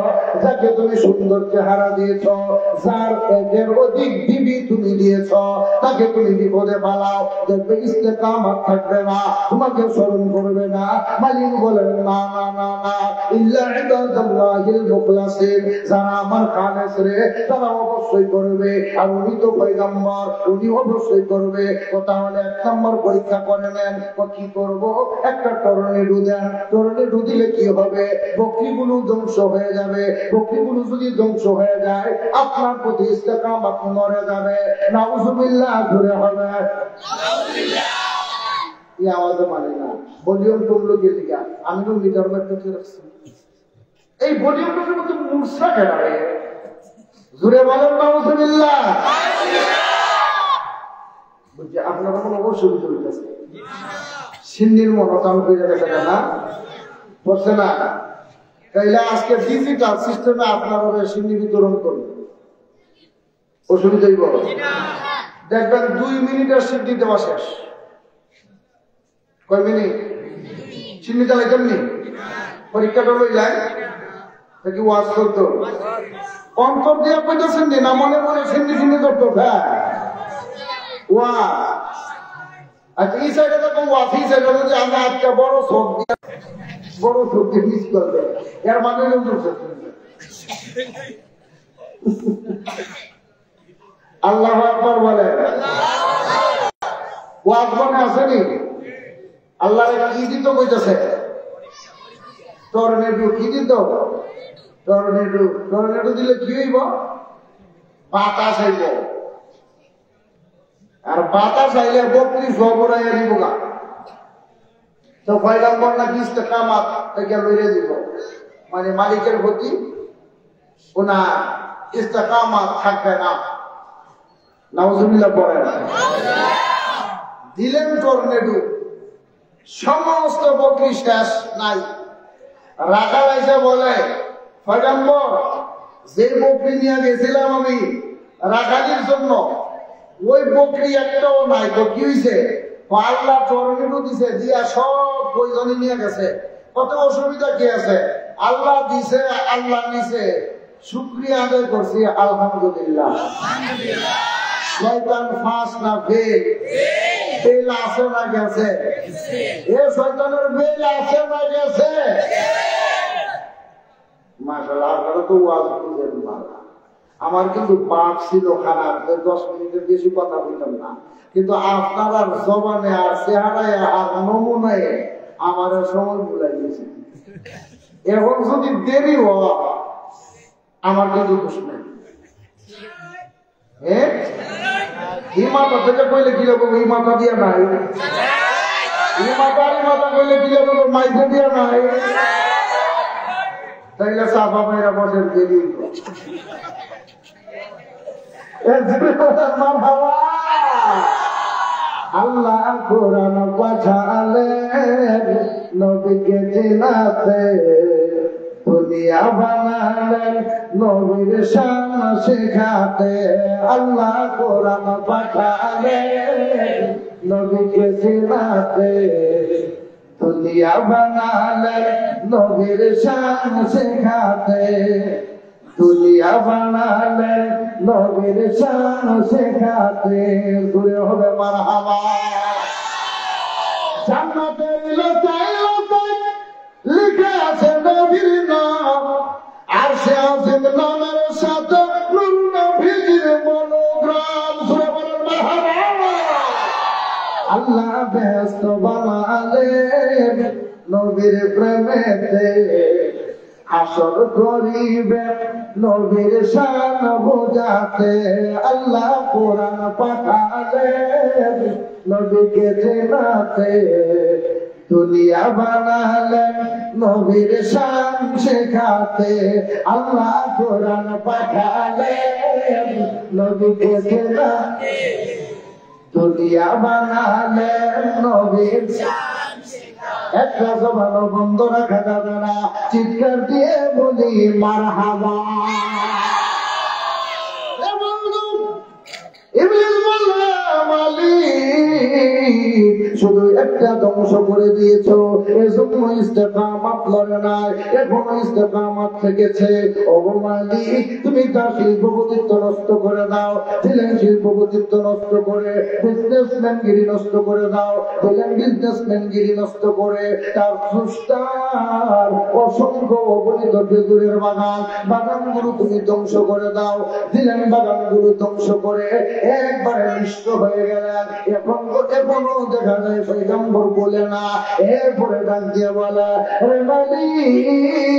যাকে তুমি সুন্দর চেহারা দিয়েছো, যার একের অধিক বিবি তুমি দিয়েছো, তাকে তুমি বিপদে পালাও, দেখবে ইস্তেকামত থাকবে না, তোমাকে স্মরণ করবে না। মালিক বলেন না না না না, ইল্লা ইবাদাল্লাহিল মুখলাসিন, যারা আমার খানেস রে তারা অবশ্যই করবে। আর উনি তো পয়গম্বর, উনি অবশ্যই করবে। তাহলে এক নম্বর পরীক্ষা করে নেন, কি করব? একটা টর্নেডো দেন, টর্নেডো দিলে কি হবে? বকরিগুলো ধ্বংস হয়ে যাবে। বকরিগুলো যদি ধ্বংস হয়ে যায়, আপনার প্রতি ইস্তেকামত মরে যাবে। নাউজুবিল্লাহ, ধরে হবে নাউজুবিল্লাহ। এই আওয়াজে মানে না, ভলিউম কমলো কে দিকে? আমি তো মিটার করতে রাখছি, এই ভলিউমটার মধ্যে মূর্ছা কেনাবে। জুড়ে বলেন নাউজুবিল্লাহ। বুঝছি আপনারা কোনো অসুবিধা হইতেছে? সিন্নির মতো চালু করে দেখা যায় না, বলছে না? তাইলে আজকে ডিজিটাল সিস্টেমে আপনারা সিন্নি বিতরণ করবেন, অসুবিধাই বলো। দেখবেন 2 মিনিটের সিন্নি দেওয়া শেষ। কয় মিনিট? সিন্নি চালাইতেন নি? পরীক্ষাটা লইলেন কি ওয়াজ করতো? অন্তর দিয়ে কইতেছেন না, মনে মনে সিন্নি সিন্নি করতো। হ্যাঁ ওয়াজ। আচ্ছা এই সাইডে দেখো ওয়াজ, এই সাইডে যদি আমরা আজকে বড় শোক দিয়ে মিস করবে, এর মানে আল্লাহু আকবার বলে। ওয়াজ মনে আসেনি? আল্লাহ কি দিত কইতেছে? টর্নেডো কি দিত? টর্নেডো। টর্নেডো দিলে কি হইব? বাতাস আইব। আর বাতাস আইলে বকরি সবরাইয়া দিব গা। তো পয়গম্বর নাকি ইস্তেকামত থেকে লইরে দিব, মানে মালিকের প্রতি ওনার ইস্তেকামত থাকবে না। নাউজুবিল্লাহ পড়েন। দিলেন টর্নেডো, সমস্ত বকরি শেষ নাই। রাখাল এসে বলে, পয়গম্বর যে বকরি নিয়ে গেছিলাম আমি রাখালির জন্য, ওই বকরি একটাও নাই। তো কি হয়েছে? আল্লাহ টর্নেডো দিছে, দিয়া সব প্রয়োজনে নিয়ে গেছে। কত অসুবিধা কি আছে? আল্লাহ দিছে, আল্লাহ নিছে, শুকরিয়া আদায় করছি, আলহামদুলিল্লাহ। শয়তান ফাঁস না ফেল? ফেল আছে না গেছে? এ শয়তানের ফেল আছে না গেছে? মাশাআল্লাহ, আপনারা তো ওয়াজ বুঝেন না। আমার কিন্তু বাপ ছিল খারাপ, 10 মিনিটের বেশি কথা বলতাম না, কিন্তু আপনার জবানে আর চেহারায় আর নমুনায় আমার সময় ভুলাই গেছে। এখন যদি দেরি হয় আমার কিন্তু দোষ নেই। এই মাথা থেকে কইলে কি লাগবো? এই মাথা দিয়া নাই। এই মাথা কইলে কি লাগবো? মাইকে দিয়া নাই। তাইলে চাপা মাইরা বসের দেরি। আল্লাহ কোরআন পাঠালেন নবীকে চিনাতে, দুনিয়া বানালেন নবীর শান শেখাতে। আল্লাহ কোরআন পাঠালেন নবীকে চিনাতে, দুনিয়া বানালেন নবীর শান শেখাতে। দুনিয়া বানালেন নবীর শান শেখাতে। ঘুরে হবে মারহাবা। জান্নাতের লোকায় লোকায় লিখে আছে নবীর নাম, আর সে আজিম নামের সাথে নূর নবীর মনোগ্রাম। ঘুরে বলেন মারহাবা। আল্লাহ ব্যস্ত বানালেন নবীর প্রেমেতে, হাসর করিবে নবীর শান বোঝাতে। আল্লাহ কোরআন পাঠালেন নবীকে চেনাতে দুনিয়া বানালেন নবীর শান শেখাতে আল্লাহ কোরআন পাঠালেন নবীকে চেনাতে দুনিয়া বানালেন নবীর শান শেখাতে একটা জবান বন্ধ রাখা যাবে না চিৎকার দিয়ে বলি মারহাবা শুধু একটা ধ্বংস করে দিয়েছ এজন্য ইস্তেকামাত করে নাই এখনো ইস্তেকামাত থেকেছে ওগো মালিক তুমি তার শিল্পপতিত্ব নষ্ট করে দাও দিলেন শিল্পপতিত্ব নষ্ট করে বিজনেসম্যান গিরি নষ্ট করে দাও দিলেন বিজনেসম্যান গিরি নষ্ট করে তার স্রষ্টার অসংখ্য অবনীত খেজুরের বাগানগুলো তুমি ধ্বংস করে দাও দিলেন বাগানগুলো ধ্বংস করে একবারে নিষ্ঠ হয়ে গেলেন এখনো দেখা যায় পয়গম্বর বলে না এরপরে ডাক দিয়ে বলে রে মালিক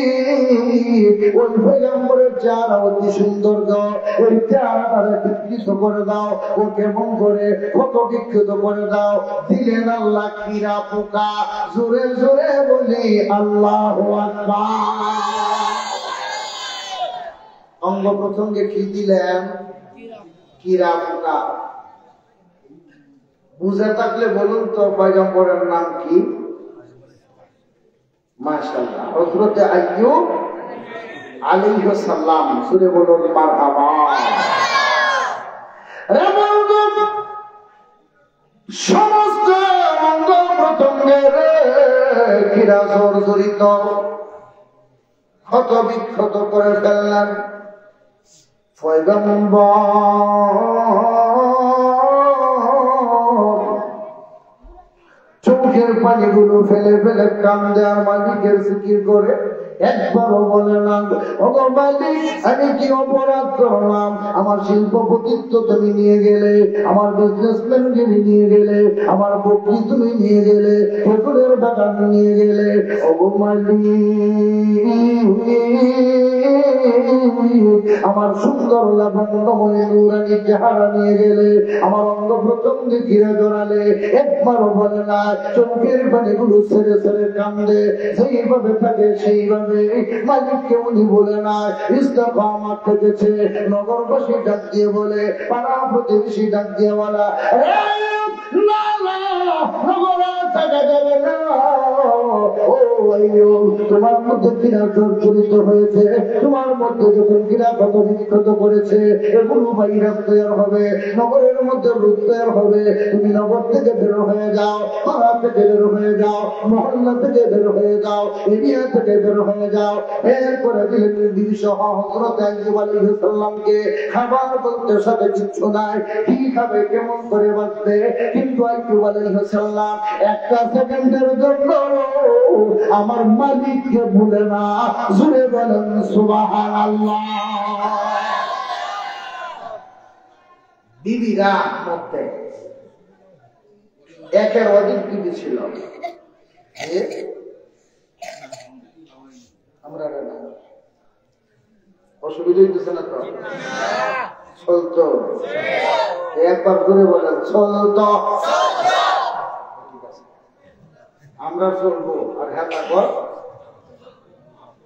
ওই পয়গম্বরের চেহারা অতি সুন্দর দাও ওই চেহারাটারে বিকৃত করে দাও ও কেমন করে কত বিকৃত করে দাও দিলেন আল্লাহ কীরা পোকা জোরে জোরে বলি আল্লাহু আকবার অঙ্গ প্রত্যঙ্গে কি দিলেন কীরা পোকা বুঝে থাকলে বলুন তো পয়গম্বরের নাম কি মাশাআল্লাহ হযরত আইয়ুব আলাইহিস সালাম সুরে বলুন মারহাবা রে বন্ধু সমস্ত অঙ্গ প্রত্যঙ্গের কীরা জর্জরিত ক্ষত বিক্ষত করে ফেললেন চোখের পানিগুলো ফেলে ফেলে কান্দে আর মালিকের জিকির করে একবারও বলে না ওগো মালিক আমি কি অপরাধ করলাম আমার শিল্পপতিত্ব তুমি নিয়ে গেলে আমার বিজনেসম্যান নিয়ে গেলে আমার বকরি তুমি নিয়ে গেলে খেজুরের বাগান নিয়ে গেলে ওগো মালিক আমার সুন্দর লাবণ্যময় নূরানী চেহারা নিয়ে গেলে আমার অঙ্গ প্রত্যঙ্গে ঘিরে জড়ালে একবারও বলে না চোখের পানিগুলো ছেড়ে ছেড়ে কান্দে যেইভাবে থাকে সেইভাবে মালিককে উনি বলে না ইস্তেকামাত থেকেছে নগরবাসী ডাক দিয়ে বলে পাড়া প্রতিবেশী ডাক দিয়ে বলা না না নগরে থাকা যাবে না তোমার মধ্যে কিনা জর্জরিত হয়েছে তোমার মধ্যে যখন কিনা কত বিক্ষত করেছে এগুলো ভাইরাস তৈরি হবে নগরের মধ্যে রোগ তৈরি হবে তুমি নগর থেকে বের হয়ে যাও পাড়া থেকে বের হয়ে যাও মহল্লা থেকে বের হয়ে যাও এরিয়া থেকে বের হয়ে যাও এরপরে দিলেন বিবি সহ হযরত আইয়ুব আলাইহিস সালামকে খাবার বলতে সাথে কিচ্ছু নাই কি খাবে কেমন করে বাঁচবে কিন্তু আইয়ুব আলাইহিস সালাম একটা সেকেন্ডের জন্য আমার মালিককে ভুলে না জুড়ে বলেন সুবহানাল্লাহ বিবিরা মধ্যে একের অধিক বিবি ছিল আমরা অসুবিধা হইতেছে না তো চলতো একবার করে বলেন চলতো আমরা চলবো আর হ্যাঁ তারপর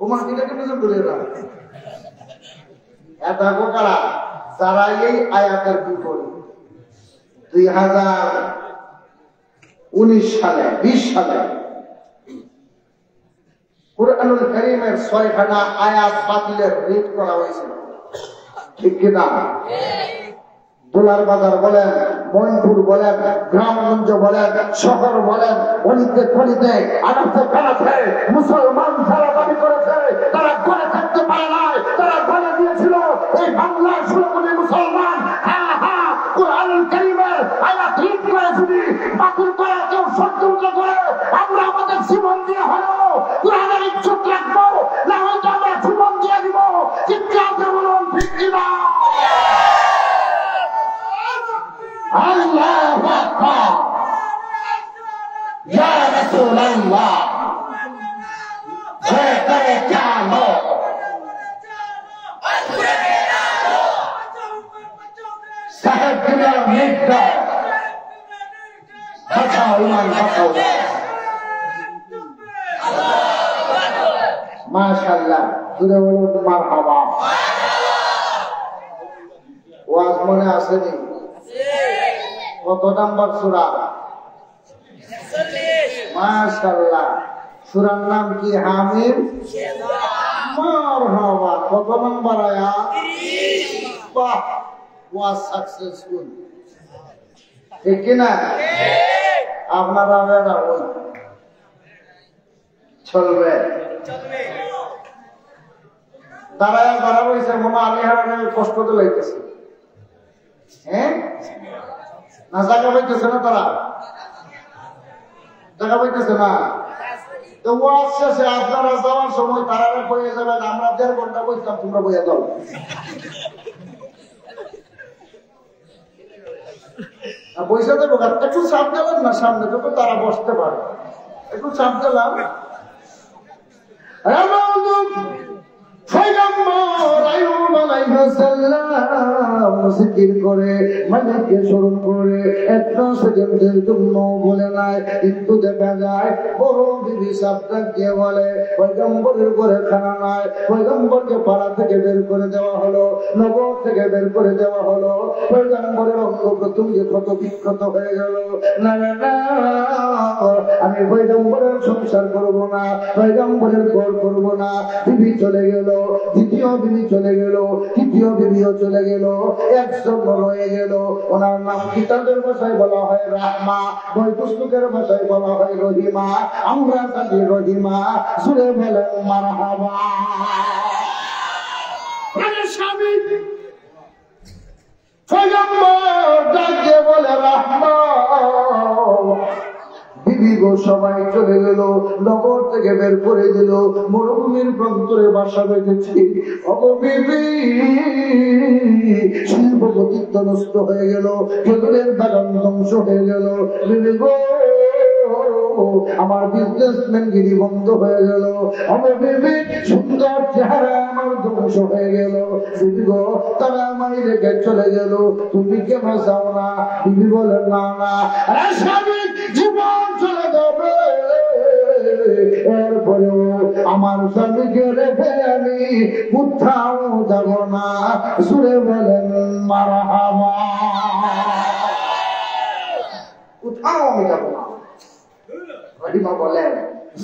তোমার কিটাকে নজর করে এত কারা যারা এই আয়াতের বিপরীত 2019 সালে 20 সালে কুরআনুল কারীমের 6খানা আয়াত বাতিলের রিট করা হয়েছিল ঠিক কি না দোলার বাজার বলেন মইনপুর বলেন গ্রামগঞ্জ বলেন শহর বলেন অলিতে গলিতে আনাচে কানাচে মুসলমান যারা দাবি করেছে তারা ঘরে থাকতে পারে না তারা বলে দিয়েছিল এই বাংলার 16 কোটি মুসলমান হ্যাঁ হ্যাঁ কুরআনুল কারীমের আয়াত রিট করে যদি বাতিল করে কেউ ষড়যন্ত্র করে আমরা আমাদের জীবন দিয়ে হলেও কুরআনের ইজ্জত রাখবো না হয়তো আমরা জীবন দিয়ে দিব চিৎকার দিয়ে বলুন ঠিক কিনা আল্লাহু আকবার ইয়া রাসূলুল্লাহ হে করে জানো সাহেব দিনের নির্দেশ বাঁচাও ইমান বাঁচাও। মাশাআল্লাহ, জুড়ে বলুন মারহাবা। ওয়াজ মনে আসেনি? কত নাম্বার সূরা? মাশাআল্লাহ। সূরার নাম কি? হামিম। মারহাবা। কত নাম্বার আয়াত? 30। বাহ, ওয়াজ সাকসেসফুল, ঠিক কি না? আপনারা ওই চলবে দাঁড়ায় দাঁড়া বলছে মনে আমি হারানোর কষ্ট তো লাগতেছে। হ্যাঁ না, জায়গা পাইতেছে না, তারা জায়গা পাইতেছে না। তো ওয়াজ শেষে আপনারা যাওয়ার সময় তারা বইয়ে যাবেন, আমরা 1.5 ঘন্টা বসতাম, তোমরা বইয়া দাও। পয়সা দেবো, একটু চাপ দিলাম না সামনে, তো তারা বসতে পারে, একটু চাপ দিলাম। জিকির করে মালিককে স্মরণ করে একটা সেকেন্ডের জন্য বলে নাই, কিন্তু দেখা যায় বড় বিবি সাবধান দিয়ে বলে পয়গম্বরের ঘরে খানা নাই, পয়গম্বরকে পাড়া থেকে বের করে দেওয়া হলো, নগর থেকে বের করে দেওয়া হলো, পয়গম্বরের অঙ্গ প্রত্যঙ্গ ক্ষত বিক্ষত হয়ে গেল। না না না, আমি পয়গম্বরের সংসার করব না, পয়গম্বরের ঘর করব না। বিবি চলে গেল, দ্বিতীয় বিবি চলে গেল, তৃতীয় বিবিও চলে গেল, একজন রয়ে গেল। ওনার নাম কিতাবের ভাষায় বলা হয় রাহমা, বই পুস্তকের ভাষায় বলা হয় রহিমা। আমরা জানি রহিমা, সুরে বলেন মারহাবা। স্বামী পয়গম্বর ডাকে বলে রাহমা, বিবি গো সবাই চলে গেল, নগর থেকে বের করে দিল, মরুভূমির প্রান্তরে বাসা বেঁধেছি। বিবি শিল্প প্রতিত্ব নষ্ট হয়ে গেল, খেজুরের বাগান ধ্বংস হয়ে গেল। বিবি গো আমার বিজনেসম্যান গিরি বন্ধ হয়ে গেল, আমার বিবি সুন্দর চেহারা আমার ধ্বংস হয়ে গেল। বিবি গো তারা আমায় রেখে চলে গেল, তুমি কেন যাও না? বিবি বলে না না, স্বামী জীবন চলে যাবে, এরপরেও আমার স্বামীকে রেখে আমি কোথাও যাব না। সুরে বলেন মারহাবা। কোথাও আমি যাব না। রহিমা বলেন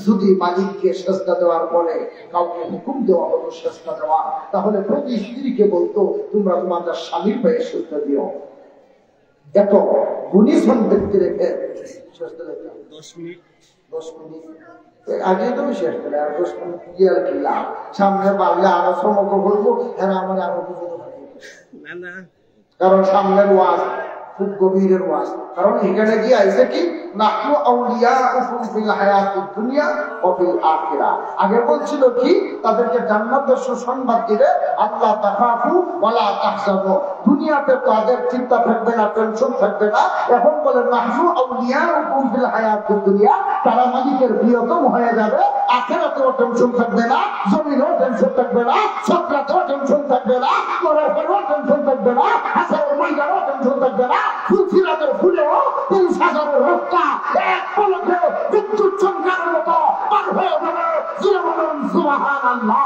যদি মালিককে সেজদা দেওয়ার পরে কাউকে হুকুম দেওয়া হতো সেজদা দেওয়া, তাহলে প্রতি স্ত্রীকে বলতো তোমরা তোমাদের স্বামীর পায়ে সেজদা দিও। এত গুণীজন ব্যক্তি রেখে সেজদা দিতে 10 মিনিট আগে তো শেষ করে, আর 10 মিনিট গিয়ে আর কিলাম সামনে বাড়লে আরো সমক বলবো, এরা আমার আরো বুঝতে পারবে না, কারণ সামনের ওয়াজ খুব গভীরের ওয়াজ। কারণ এখানে গিয়ে আইছে কি নাহনু আউলিয়াউকুম ফিল হায়াতিদ দুনিয়া ওয়া ফিল আখিরাহ। আগে বলছিল কি তাদেরকে জান্নাতের সুসংবাদ দিবে, আল্লাহ তাখাফু ওয়া লা তাহজানু, দুনিয়াতে তাদের চিন্তা থাকবে না, টেনশন থাকবে না। এখন বলে নাহনু আউলিয়াউকুম ফিল হায়াতিদ দুনিয়া, তারা মালিকের প্রিয়তম হয়ে যাবে, আখিরাতেও টেনশন থাকবে না, জমিনেও টেনশন থাকবে না, সক্রাতেও টেনশন থাকবে না, মরার পরেও টেনশন থাকবে না, হাসরের ময়দানেও টেনশন থাকবে না, ফুলসিরাতের ফুলেও 30,000 রাস্তা এক পলকে বিদ্যুৎ চমকানোর মতো পার হয়ে যাবে। সুবহানাল্লাহ।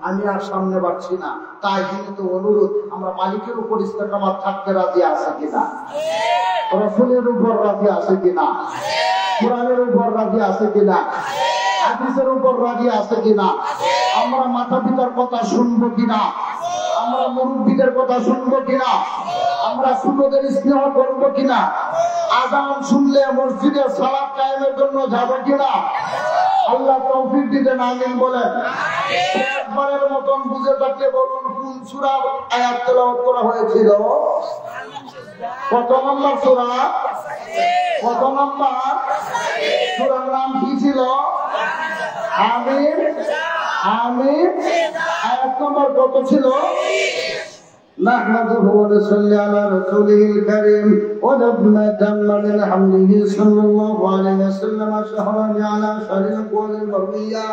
আমি আর সামনে পাচ্ছি না, তাই কিন্তু অনুরোধ, আমরা মালিকের উপর ইস্তেকামাত থাকতে রাজি আছে কিনা, রাসূলের উপর রাজি আছে কিনা, কোরআনের উপর রাজি আছে কিনা, হাদিসের উপর রাজি আছে কিনা, আমরা মাতা পিতার কথা শুনবো কিনা, আমরা মুরব্বীদের কথা শুনবো কিনা, আমরা ছোটদের স্নেহ করবো কিনা, আযান শুনলে মসজিদে সালাত কায়েমের জন্য যাবো কিনা। আল্লাহ তৌফিক দিতে আমিন বলেন। একবারের মতন বুঝে থাকলে বলুন কোন সূরার আয়াত তেলাওয়াত করা হয়েছিল? কত নম্বর সূরা? কত নম্বর? সূরার নাম কি ছিল? আমিন। আমিন। আয়াত নম্বর কত ছিল? نحمده ونصلي على رسوله الكريم ونبمة من حمده صلى الله عليه وسلم شهرا على شهر القول المروية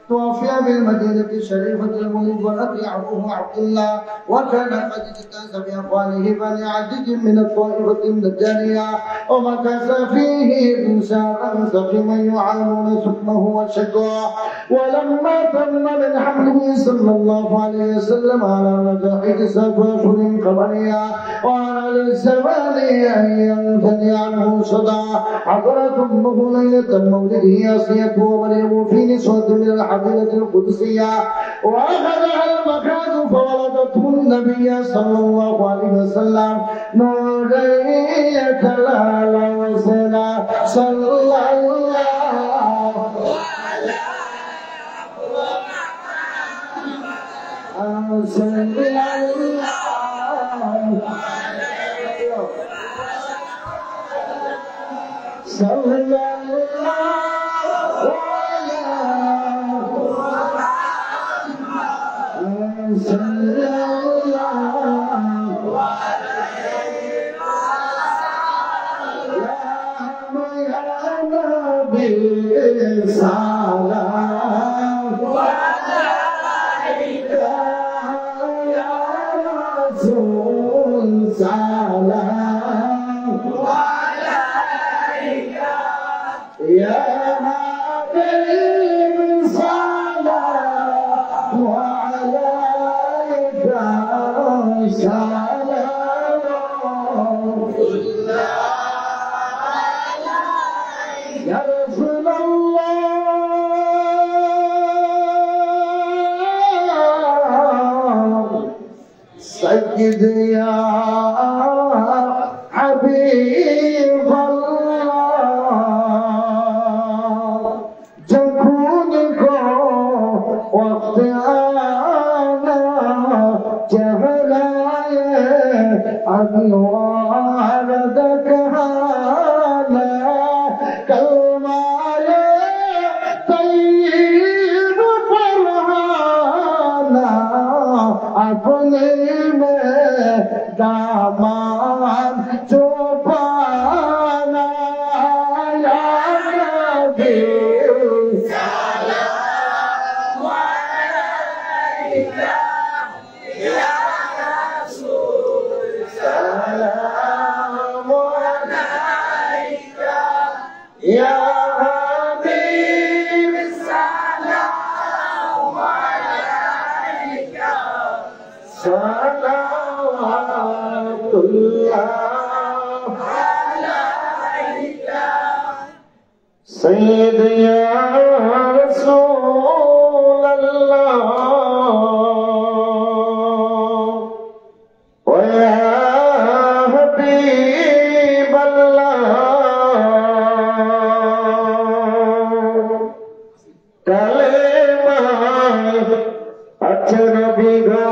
توفي بالمدينة الشريفة المنورة أبوه عبد الله وكان قد اجتاز بأقواله بني عدد من الطائفة النجارية ومكث فيه إنسانا سقيما يعانون سقمه وشقاه ولما تم من حمله صلى الله عليه وسلم على نجاح 9 أشهر قمرية وعلى الزمان أن يمتنع عنه صدى حضرت أمه ليلة مولده آسية ومريم في نسوة من الحضيرة القدسية وأخذها المخاض فولدته النبي صلى الله عليه وسلم نورية لا وسنا صلى الله سيد يا حبيب الله جكون کو وقت آنا جهلائے انوار دکھانا کلمائے طیب پڑھانا اپنے دامان جو پانا یا نبی سلام علیکہ یا رسول سلام علیکہ یا حبیب سلام علیکہ صلوات اللہ علیکہ سید یا رسول اللہ ویا حبیب اللہ کلمہ اجنبی گو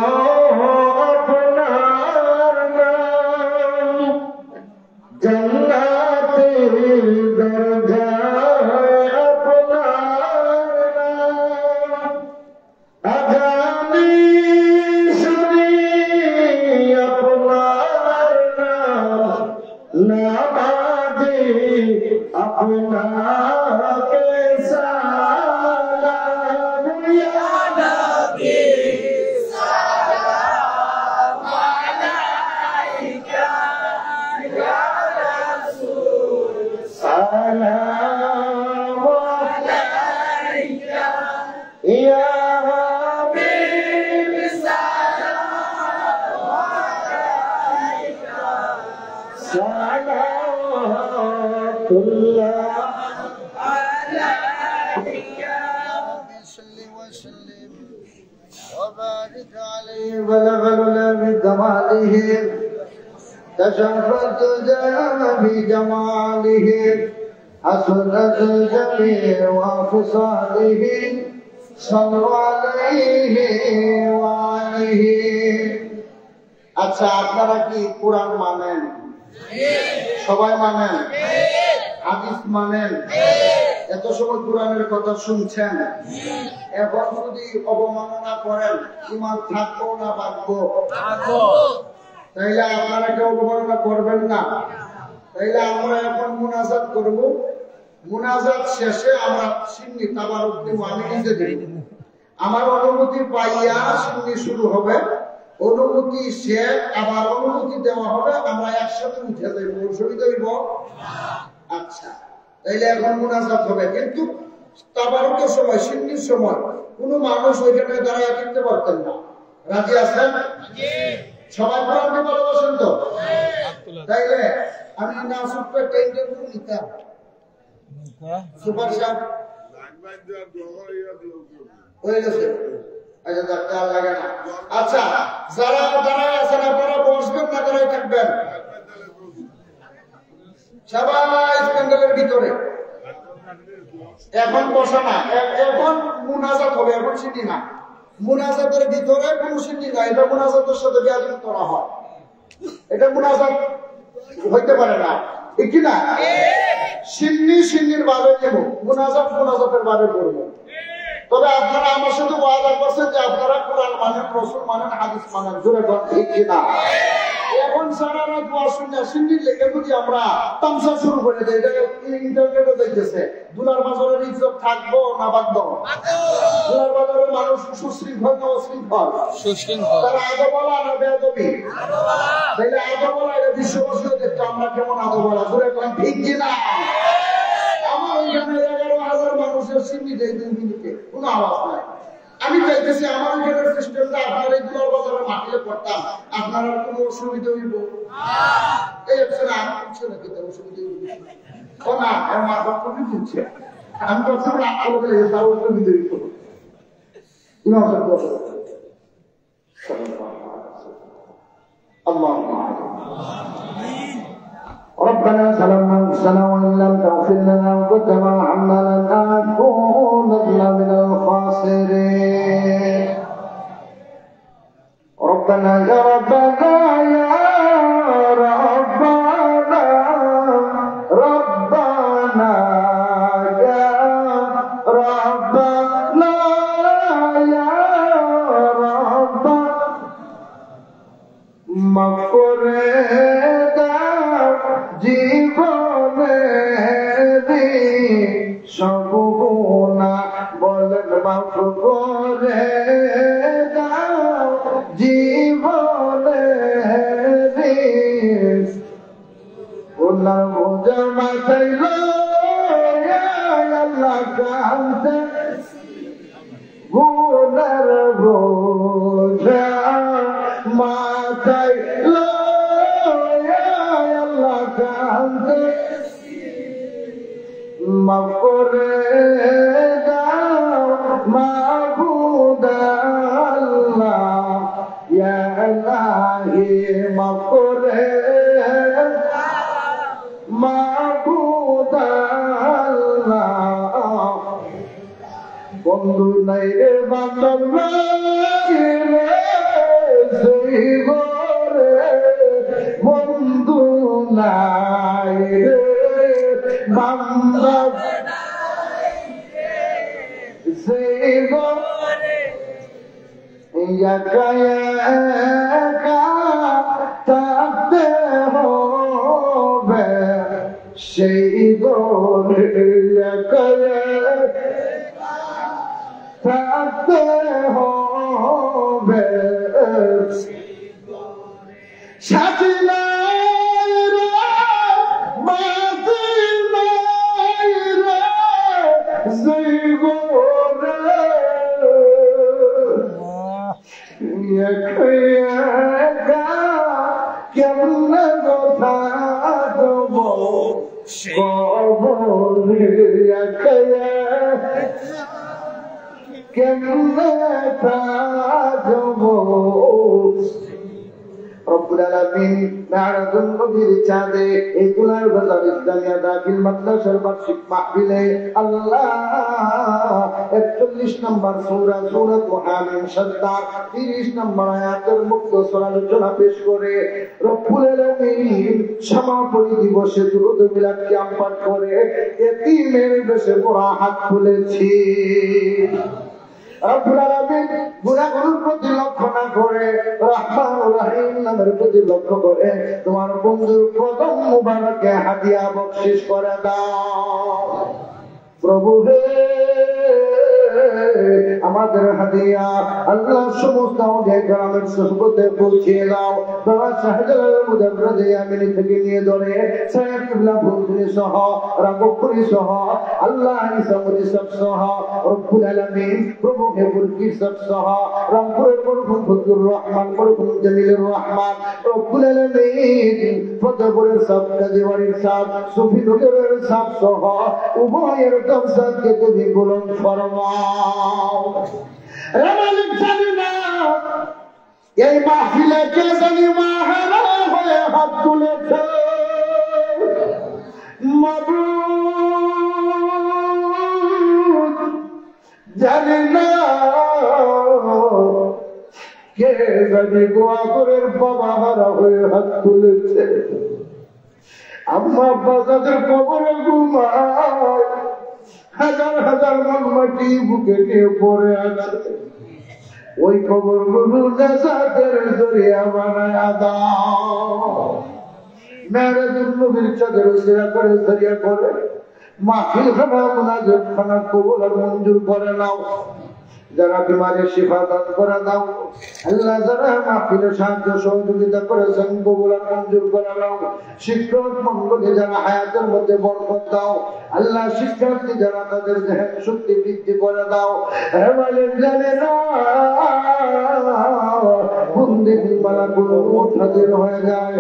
تشرفت الجنة بجماله حسنت الجميع وخصاله صلوا عليه وآله আচ্ছা আপনারা কি কুরআন মানেন সবাই মানেন হাদিস মানেন এত সময় কুরআনের কথা শুনছেন এখন যদি অবমাননা করেন ঈমান থাকবো না বাঁচবো তাইলে আপনারা কেউ অবমাননা করবেন না তাইলে আমরা এখন মুনাজাত করব মুনাজাত শেষে আমরা সিন্নি তাবারুক দিব, আমি নিজে দেব। আমার অনুমতি পাইয়া সিন্নি শুরু হবে, অনুমতি শেষ আবার অনুমতি দেওয়া হবে, আমরা একসাথে উঠে যাইব। অসুবিধা হইব? আচ্ছা, তাইলে এখন মুনাজাত হবে, কিন্তু তাবারুকের সময় সিন্নির সময় কোনো মানুষ ওইখানে দাঁড়ায় কিনতে পারতেন না। রাজি আছেন? সবাই কোরআনকে ভালোবাসেন তো? তাইলে আমি না ছোট্ট একটা ইন্টারভিউ নিতাম। সুপার সাহেব হয়ে গেছে, আচ্ছা ডাক্তার লাগে না। আচ্ছা, যারা দাঁড়ায় আছেন আপনারা বসবেন না দাঁড়ায় থাকবেন? সবাই প্যান্ডেলের ভিতরে। এখন বসা না, এখন মুনাজাত হবে, এখন সিন্নি না। মুনাজাতের ভিতরে কোন সিন্নি না, এটা মুনাজাতের সাথে বিয়াদবি করা হয়, এটা মুনাজাত হইতে পারে না, ঠিক কি না? সিন্নি সিন্নির ভাবে দেব, মুনাজাত মুনাজাতের ভাবে করবো। তবে আপনারা আমার সাথে ওয়াদা করছেন যে আপনারা কোরআন মানেন, রাসূল মানেন, হাদিস মানেন, জোরে বলেন ঠিক কি না? এখন সারা রাত ওয়াজ শুনে সিন্নির লেগে যদি আমরা তামসা শুরু করে দেই, এটা ইন্টারনেটে দেখতেছে, দুলার বাজারের ইজ্জত থাকবো না বাধ্য? দুলার বাজারের মানুষ সুশৃঙ্খল না অশৃঙ্খল? তারা আদবলা না বেয়াদবি? তাইলে আদবলা এটা বিশ্ববাসীও দেখতো আমরা কেমন আদবলা, জোরে বলেন ঠিক কি না? আমার ওইখানে 11,000 মানুষের সিন্নি দেয় 2 মিনিটে, কোনো আওয়াজ নাই। আমি চাইতেছি আমার ওইখানের সিস্টেমটা আপনার এই দুলার বাজারে মাটিলে করতাম, আপনার আর কোনো অসুবিধা হইব? এই একশো না আমি করছে না, কিন্তু অসুবিধা হইব ও না, আমার মা খুবই বুঝছে। আমি করছিলাম রাগ করে গেলে তার অসুবিধা হইব। ইমাম সাহেব আল্লাহ ربنا ظلمنا انفسنا وان لم تغفر لنا وترحمنا لنكونن من الخاسرين. ربنا يا ربنا يا ربنا ربنا يا ربنا يا ربنا مغفور জীবনে সব গুনাহ বলেন মাফ করে দাও, জীবনে গুনাহ বোঝা মাথায় লইয়া আল্লাহ কাঁদতে, গুনার বোঝা মাথায় মাফ করে দাও মাবুদ আল্লাহ, ইয়া ইলাহি মাফ করে মাবুদ আল্লাহ। বন্ধু নাই রে বান্দর নাই রে সেই ঘরে, বন্ধু নাই রে বান্দর সেই ঘরে, একা একা থাকতে হবে সেই ঘরে, একা একা থাকতে হবে সাথী নাই রে বাতি নাই রে সেই ঘরে, একা একা কেমনে কথা দেব কবরে, একা কেমনে থাকবো। রব্বুল আলামিন নারাদুল নবীর চাঁদে এই দুলার বাজার ইসলামিয়া দাখিল মাদ্রাসার বার্ষিক মাহফিলে আল্লাহ 41 নম্বর সূরা সূরাতুল হামিম সদ্দার 30 নম্বর আয়াতের মুক্তসর আলোচনা পেশ করে রব্বুল আলামিন সমাপনী দিবসে দুরূদ মিলাদ কিয়াম পাঠ করে এতিমের বেশে মোরা হাত খুলেছি। রব্বুল আলামিন গুনাহগুলোর প্রতি লক্ষ্য না করে রহমানুর রহিম নামের প্রতি লক্ষ্য করে তোমার বন্ধুর কদম মুবারকে হাদিয়া বকশিশ করে দাও। প্রভু হে, আমাদের হাদিয়া আল্লাহ সমস্ত গ্রামের সুহবতে পৌঁছিয়ে দাও। বাবা শাহজালাল মুজাদ্দিদ আমিনী থেকে নিয়ে ধরে সাহেব কিবলা ফুলপুরি সহ রাগপুরি সহ আল্লাহ ইসামতি সব সহ রব্বুল আলামিন প্রভু হে বুলকি সব সহ রংপুরের মরহুম ফজলুর রহমান মরহুম জামিলুর রহমান রব্বুল আলামিন ফতেপুরের সব কাজীবাড়ির সব সুফি নগরের সব সহ উভয়ের দমসাদকে তুমি বুলন্দ ফরমাও। রে মালিক জানি না এই মাহফিলে কে জানি মাহারা হয়ে হাত তুলেছে। মাবুদ জানি না কে জানি গোয়াপুরের বাবা হারা হয়ে হাত তুলেছে। আম্মা আব্বা যাদের কবরে ঘুমায় হাজার হাজার মন মাটি বুকে নিয়ে পড়ে আছে, ওই কবর গুলো নেশাদের জরিয়া বানায়া দাও। মেরাজুল নবীর চাঁদের উসিলা করে জরিয়া করে মাহফিল খানা মুনাজাত খানা কবুল আর মঞ্জুর করে নাও। যারা বিমারের শিফা দান করে দাও আল্লাহ, যারা মাহফিলে সাহায্য সহযোগিতা করেছেন কবুল আর মঞ্জুর করে নাও। শিক্ষক মঙ্গলে যারা হায়াতের মধ্যে বরকত দাও আল্লাহ, শিক্ষার্থী যারা তাদের জ্ঞান শক্তি বৃদ্ধি করে দাও। হে মালিক জানে না কোন দিন মালাকুল মউত হাজির হয়ে যায়।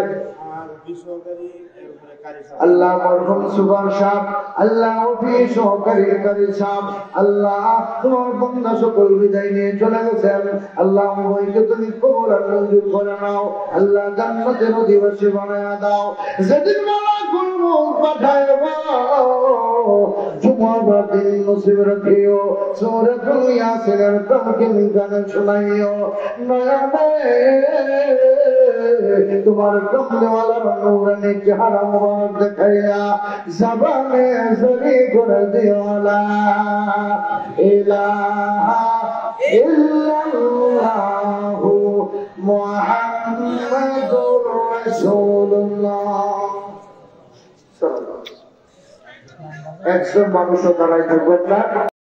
আল্লাহ মরহুম সুবার সাহেব, আল্লাহ অফিস সহকারী কারি সাহেব, আল্লাহ তোমার বান্দা সকল বিদায় নিয়ে চলে গেছেন। আল্লাহ উভয়কে তুমি কবুল আর মঞ্জুর করে নাও। আল্লাহ জান্নাতের অধিবাসী বানায়া দাও। যেদিন মালাকুল মউত পাঠাইবা জুমার দিন নসিব রাখিও, সূরাতুল ইয়াসিনের তাহকিম গান শোনাইও। নয়নে তোমার কমলেওয়ালার নূরানি চেহারা মুবারক দেখাইয়া জবানে জরি করে দিও লা ইলাহা ইল্লাল্লাহু মুহাম্মাদুর রাসূলুল্লাহ। একজন মানুষও দাঁড়াই থাকবেন না।